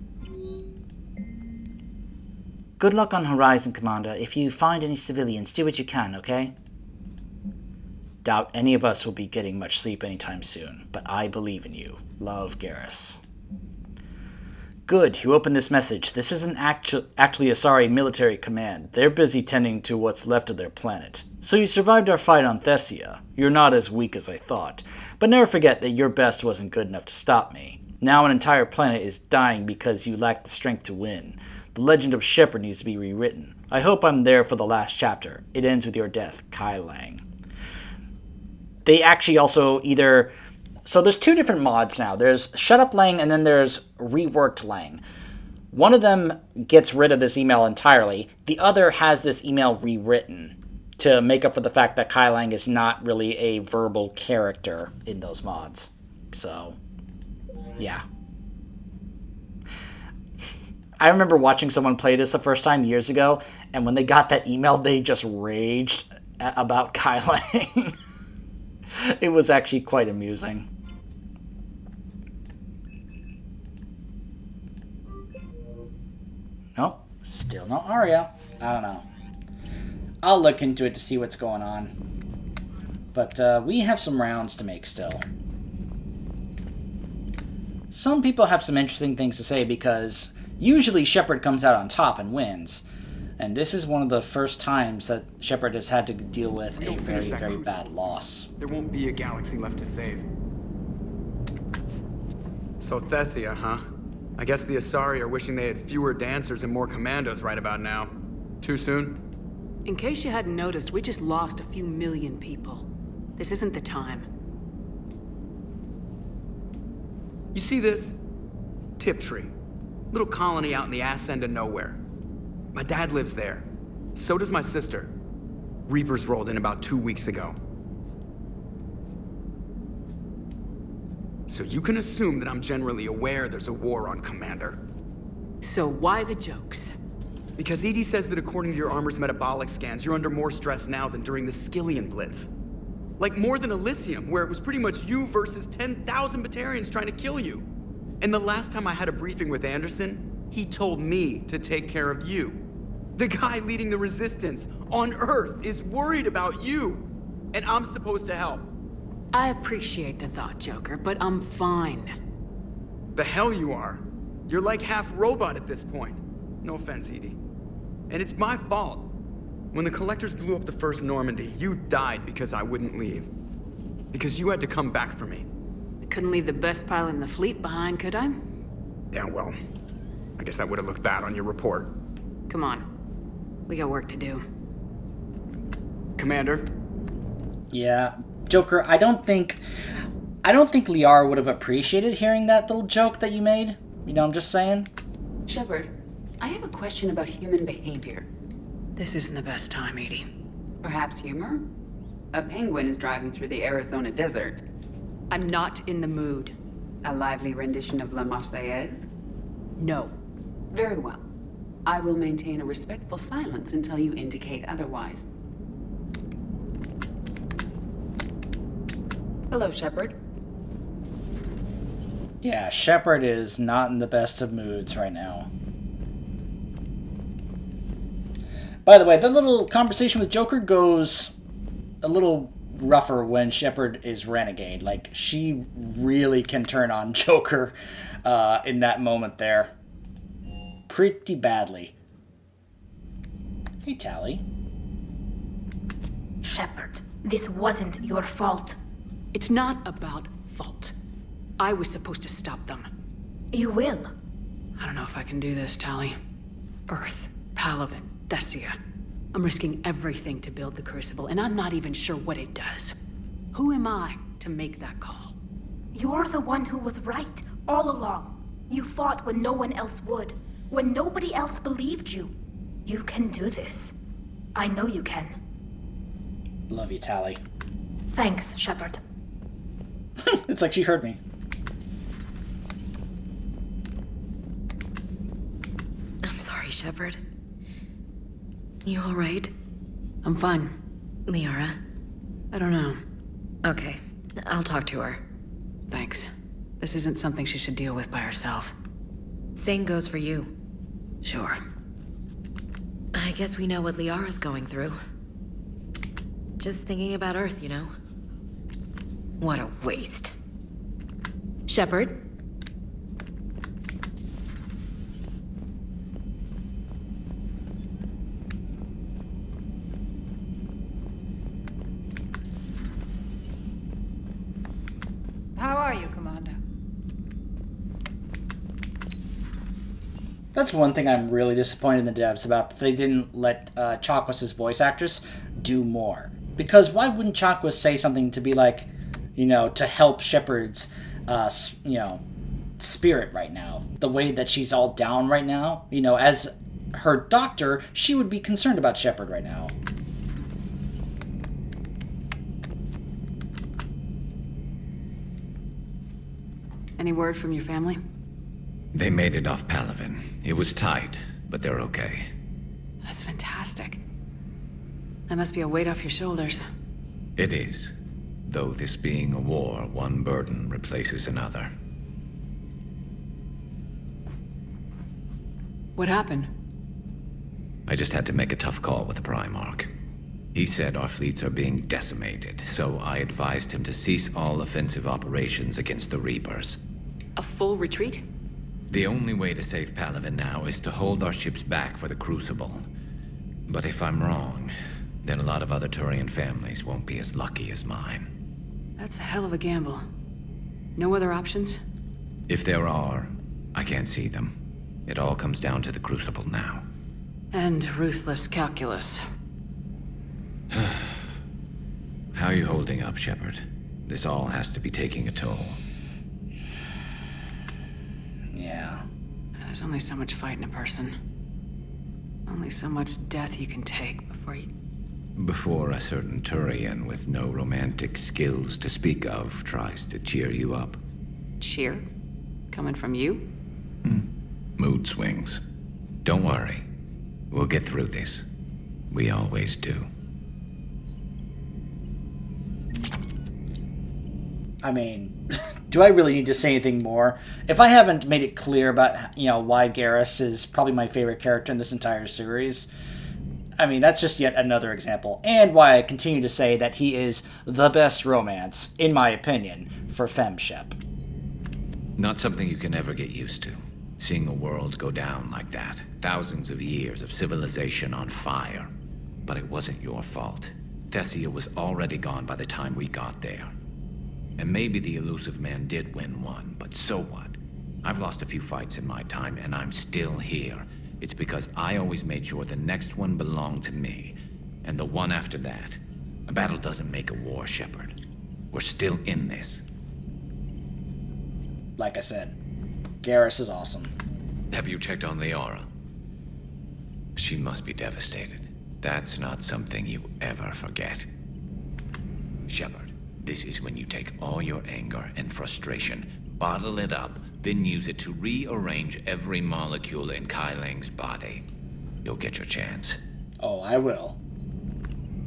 Speaker 1: Good luck on Horizon, Commander. If you find any civilians, do what you can, okay? Doubt any of us will be getting much sleep anytime soon, but I believe in you. Love, Garrus. Good, you opened this message. This isn't actually Asari military command. They're busy tending to what's left of their planet. So you survived our fight on Thessia. You're not as weak as I thought. But never forget that your best wasn't good enough to stop me. Now an entire planet is dying because you lack the strength to win. The legend of Shepard needs to be rewritten. I hope I'm there for the last chapter. It ends with your death, Kai Lang. They actually also either... So there's two different mods now. There's Shut Up Lang and then there's Reworked Lang. One of them gets rid of this email entirely. The other has this email rewritten to make up for the fact that Kai Lang is not really a verbal character in those mods. So, yeah. I remember watching someone play this the first time years ago, and when they got that email, they just raged about Kai Lang. It was actually quite amusing. Nope, still no Arya. I don't know. I'll look into it to see what's going on. But we have some rounds to make still. Some people have some interesting things to say because usually Shepard comes out on top and wins. And this is one of the first times that Shepard has had to deal with a very, very bad loss.
Speaker 6: There won't be a galaxy left to save. So Thessia, huh? I guess the Asari are wishing they had fewer dancers and more commandos right about now. Too soon?
Speaker 3: In case you hadn't noticed, we just lost a few million people. This isn't the time.
Speaker 6: You see this? Tiptree. Little colony out in the ass end of nowhere. My dad lives there. So does my sister. Reapers rolled in about 2 weeks ago. So you can assume that I'm generally aware there's a war on, Commander.
Speaker 3: So why the jokes?
Speaker 6: Because EDI says that according to your armor's metabolic scans, you're under more stress now than during the Skillian Blitz. Like more than Elysium, where it was pretty much you versus 10,000 Batarians trying to kill you. And the last time I had a briefing with Anderson, he told me to take care of you. The guy leading the resistance on Earth is worried about you, and I'm supposed to help.
Speaker 3: I appreciate the thought, Joker, but I'm fine.
Speaker 6: The hell you are. You're like half robot at this point. No offense, Edie. And it's my fault. When the Collectors blew up the first Normandy, you died because I wouldn't leave. Because you had to come back for me.
Speaker 3: I couldn't leave the best pilot in the fleet behind, could I?
Speaker 6: Yeah, well, I guess that would have looked bad on your report.
Speaker 3: Come on. We got work to do.
Speaker 6: Commander?
Speaker 1: Yeah, Joker, I don't think Liara would have appreciated hearing that little joke that you made. You know, I'm just saying.
Speaker 22: Shepard, I have a question about human behavior.
Speaker 3: This isn't the best time, Edie.
Speaker 22: Perhaps humor? A penguin is driving through the Arizona desert.
Speaker 3: I'm not in the mood.
Speaker 22: A lively rendition of La Marseillaise?
Speaker 3: No.
Speaker 22: Very well. I will maintain a respectful silence until you indicate otherwise. Hello, Shepard.
Speaker 1: Yeah, Shepard is not in the best of moods right now. By the way, the little conversation with Joker goes a little rougher when Shepard is renegade. Like, she really can turn on Joker in that moment there. Pretty badly. Hey, Tally.
Speaker 7: Shepard, this wasn't your fault.
Speaker 3: It's not about fault. I was supposed to stop them.
Speaker 7: You will.
Speaker 3: I don't know if I can do this, Tally. Earth, Palaven, Thessia. I'm risking everything to build the Crucible, and I'm not even sure what it does. Who am I to make that call?
Speaker 7: You're the one who was right, all along. You fought when no one else would, when nobody else believed you. You can do this. I know you can.
Speaker 1: Love you, Tally.
Speaker 7: Thanks, Shepard.
Speaker 1: It's like she heard me.
Speaker 23: I'm sorry, Shepard. You all right?
Speaker 3: I'm fine.
Speaker 23: Liara?
Speaker 3: I don't know.
Speaker 23: Okay, I'll talk to her.
Speaker 3: Thanks. This isn't something she should deal with by herself.
Speaker 23: Same goes for you.
Speaker 3: Sure.
Speaker 23: I guess we know what Liara's going through. Just thinking about Earth, you know? What a waste. Shepard?
Speaker 14: are you, Commander?
Speaker 1: That's one thing I'm really disappointed in the devs about. They didn't let Chakwas' voice actress do more. Because why wouldn't Chakwas say something to be like, to help Shepard's, spirit right now? The way that she's all down right now. As her doctor, she would be concerned about Shepard right now.
Speaker 3: Any word from your family?
Speaker 8: They made it off Palaven. It was tight, but they're okay.
Speaker 3: That's fantastic. That must be a weight off your shoulders.
Speaker 8: It is. Though this being a war, one burden replaces another.
Speaker 3: What happened?
Speaker 8: I just had to make a tough call with the Primarch. He said our fleets are being decimated, so I advised him to cease all offensive operations against the Reapers.
Speaker 3: A full retreat?
Speaker 8: The only way to save Palaven now is to hold our ships back for the Crucible. But if I'm wrong, then a lot of other Turian families won't be as lucky as mine.
Speaker 3: That's a hell of a gamble. No other options?
Speaker 8: If there are, I can't see them. It all comes down to the Crucible now.
Speaker 3: And ruthless calculus.
Speaker 8: How are you holding up, Shepard? This all has to be taking a toll.
Speaker 1: Yeah.
Speaker 3: There's only so much fight in a person. Only so much death you can take
Speaker 8: before a certain Turian with no romantic skills to speak of tries to cheer you up.
Speaker 3: Cheer? Coming from you?
Speaker 8: Mood swings. Don't worry. We'll get through this. We always do.
Speaker 1: I mean, do I really need to say anything more? If I haven't made it clear about, why Garrus is probably my favorite character in this entire series, I mean, that's just yet another example. And why I continue to say that he is the best romance, in my opinion, for FemShep.
Speaker 8: Not something you can ever get used to. Seeing a world go down like that. Thousands of years of civilization on fire. But it wasn't your fault. Thessia was already gone by the time we got there. And maybe the elusive man did win one, but so what? I've lost a few fights in my time, and I'm still here. It's because I always made sure the next one belonged to me, and the one after that. A battle doesn't make a war, Shepard. We're still in this.
Speaker 1: Like I said, Garrus is awesome.
Speaker 8: Have you checked on Liara? She must be devastated. That's not something you ever forget. Shepard, this is when you take all your anger and frustration, bottle it up, then use it to rearrange every molecule in Kai Ling's body. You'll get your chance.
Speaker 1: Oh, I will.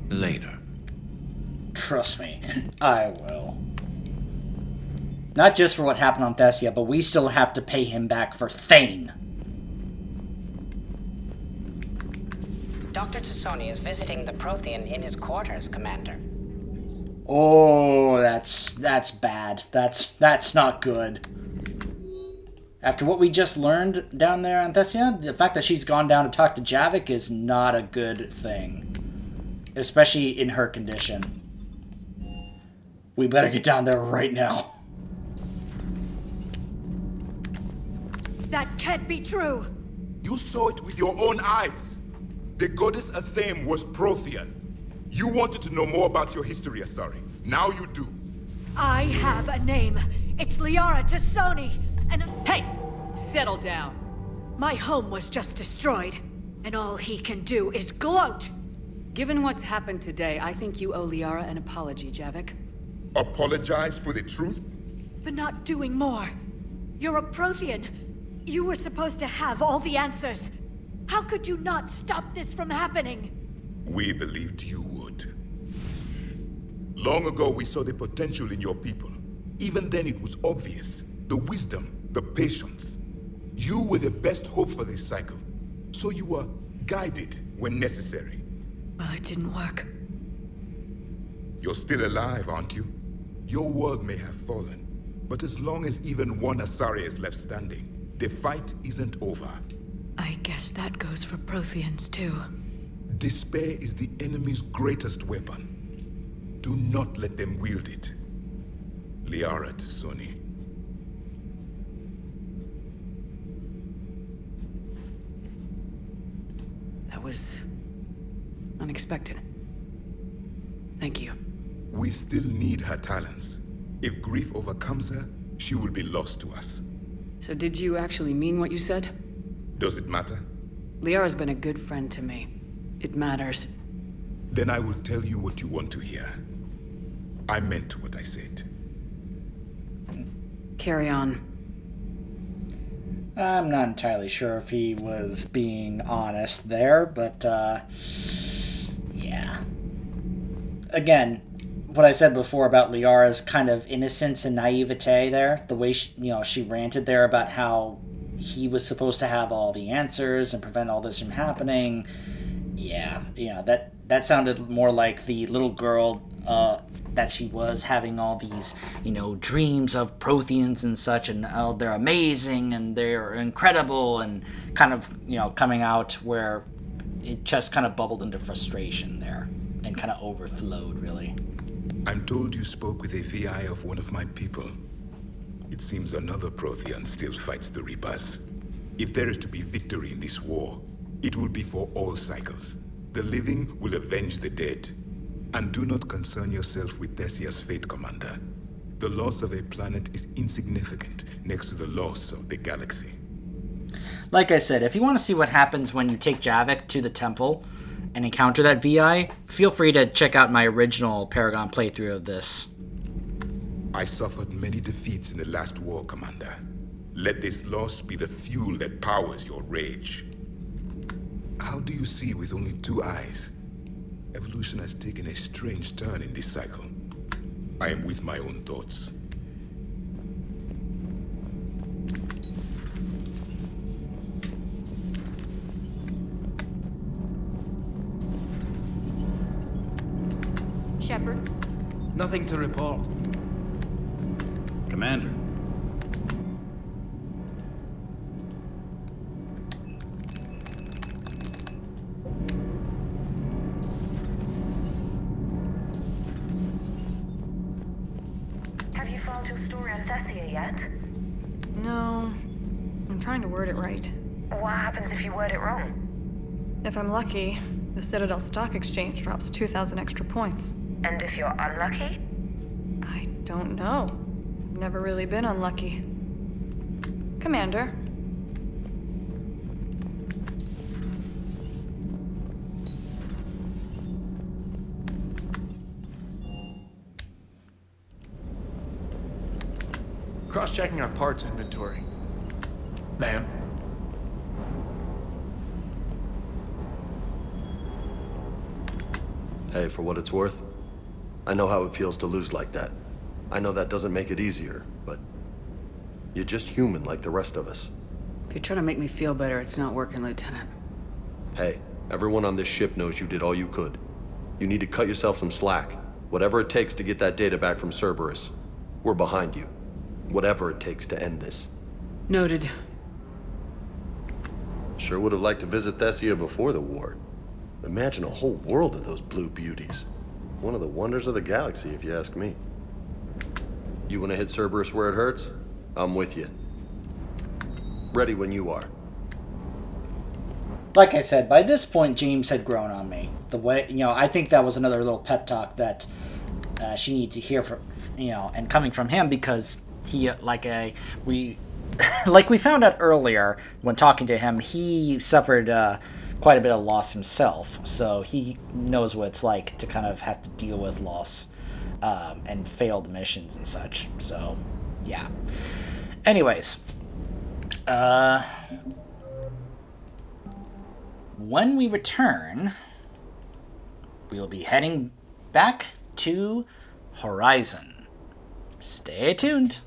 Speaker 8: Later.
Speaker 1: Trust me, I will. Not just for what happened on Thessia, but we still have to pay him back for Thane.
Speaker 10: Dr. Tassoni is visiting the Prothean in his quarters, Commander.
Speaker 1: Oh, that's bad. That's not good. After what we just learned down there on Thessia, the fact that she's gone down to talk to Javik is not a good thing. Especially in her condition. We better get down there right now.
Speaker 13: That can't be true!
Speaker 11: You saw it with your own eyes. The goddess Athame was Prothean. You wanted to know more about your history, Asari. Now you do.
Speaker 13: I have a name. It's Liara Tassoni, and...
Speaker 3: Hey! Settle down.
Speaker 13: My home was just destroyed, and all he can do is gloat!
Speaker 3: Given what's happened today, I think you owe Liara an apology, Javik.
Speaker 11: Apologize for the truth?
Speaker 13: For not doing more. You're a Prothean. You were supposed to have all the answers. How could you not stop this from happening?
Speaker 11: We believed you would. Long ago, we saw the potential in your people. Even then, it was obvious. The wisdom, the patience. You were the best hope for this cycle. So you were guided when necessary.
Speaker 13: Well, it didn't work.
Speaker 11: You're still alive, aren't you? Your world may have fallen, but as long as even one Asari is left standing, the fight isn't over.
Speaker 13: I guess that goes for Protheans, too.
Speaker 11: Despair is the enemy's greatest weapon. Do not let them wield it. Liara to Sony.
Speaker 3: That was unexpected. Thank you.
Speaker 11: We still need her talents. If grief overcomes her, she will be lost to us.
Speaker 3: So did you actually mean what you said?
Speaker 11: Does it matter?
Speaker 3: Liara's been a good friend to me. It matters.
Speaker 11: Then I will tell you what you want to hear. I meant what I said.
Speaker 3: Carry on.
Speaker 1: I'm not entirely sure if he was being honest there, but, yeah. Again, what I said before about Liara's kind of innocence and naivete there, the way she ranted there about how he was supposed to have all the answers and prevent all this from happening. Yeah, that sounded more like the little girl that she was having all these, dreams of Protheans and such, and they're amazing and they're incredible, and kind of, coming out where it just kind of bubbled into frustration there and kind of overflowed, really.
Speaker 11: I'm told you spoke with a VI of one of my people. It seems another Prothean still fights the Reapers. If there is to be victory in this war, it will be for all cycles. The living will avenge the dead. And do not concern yourself with Thessia's fate, Commander. The loss of a planet is insignificant next to the loss of the galaxy.
Speaker 1: Like I said, if you want to see what happens when you take Javik to the temple and encounter that VI, feel free to check out my original Paragon playthrough of this.
Speaker 11: I suffered many defeats in the last war, Commander. Let this loss be the fuel that powers your rage. How do you see with only 2 eyes? Evolution has taken a strange turn in this cycle. I am with my own thoughts.
Speaker 7: Shepard?
Speaker 12: Nothing to report. Commander.
Speaker 7: Have you filed your story on Thessia yet?
Speaker 2: No. I'm trying to word it right.
Speaker 7: What happens if you word it wrong?
Speaker 2: If I'm lucky, the Citadel Stock Exchange drops 2,000 extra points.
Speaker 7: And if you're unlucky?
Speaker 2: I don't know. Never really been unlucky. Commander.
Speaker 12: Cross-checking our parts inventory. Ma'am.
Speaker 4: Hey, for what it's worth, I know how it feels to lose like that. I know that doesn't make it easier, but you're just human like the rest of us.
Speaker 3: If you're trying to make me feel better, it's not working, Lieutenant.
Speaker 4: Hey, everyone on this ship knows you did all you could. You need to cut yourself some slack. Whatever it takes to get that data back from Cerberus. We're behind you. Whatever it takes to end this.
Speaker 3: Noted.
Speaker 4: Sure would have liked to visit Thessia before the war. Imagine a whole world of those blue beauties. One of the wonders of the galaxy, if you ask me. You want to hit Cerberus where it hurts? I'm with you. Ready when you are.
Speaker 1: Like I said, by this point, James had grown on me. The way, I think that was another little pep talk that she needed to hear from, and coming from him, because he, we found out earlier when talking to him, he suffered quite a bit of loss himself, so he knows what it's like to kind of have to deal with loss and failed missions and such. So, yeah. Anyways, when we return, we'll be heading back to Horizon. Stay tuned.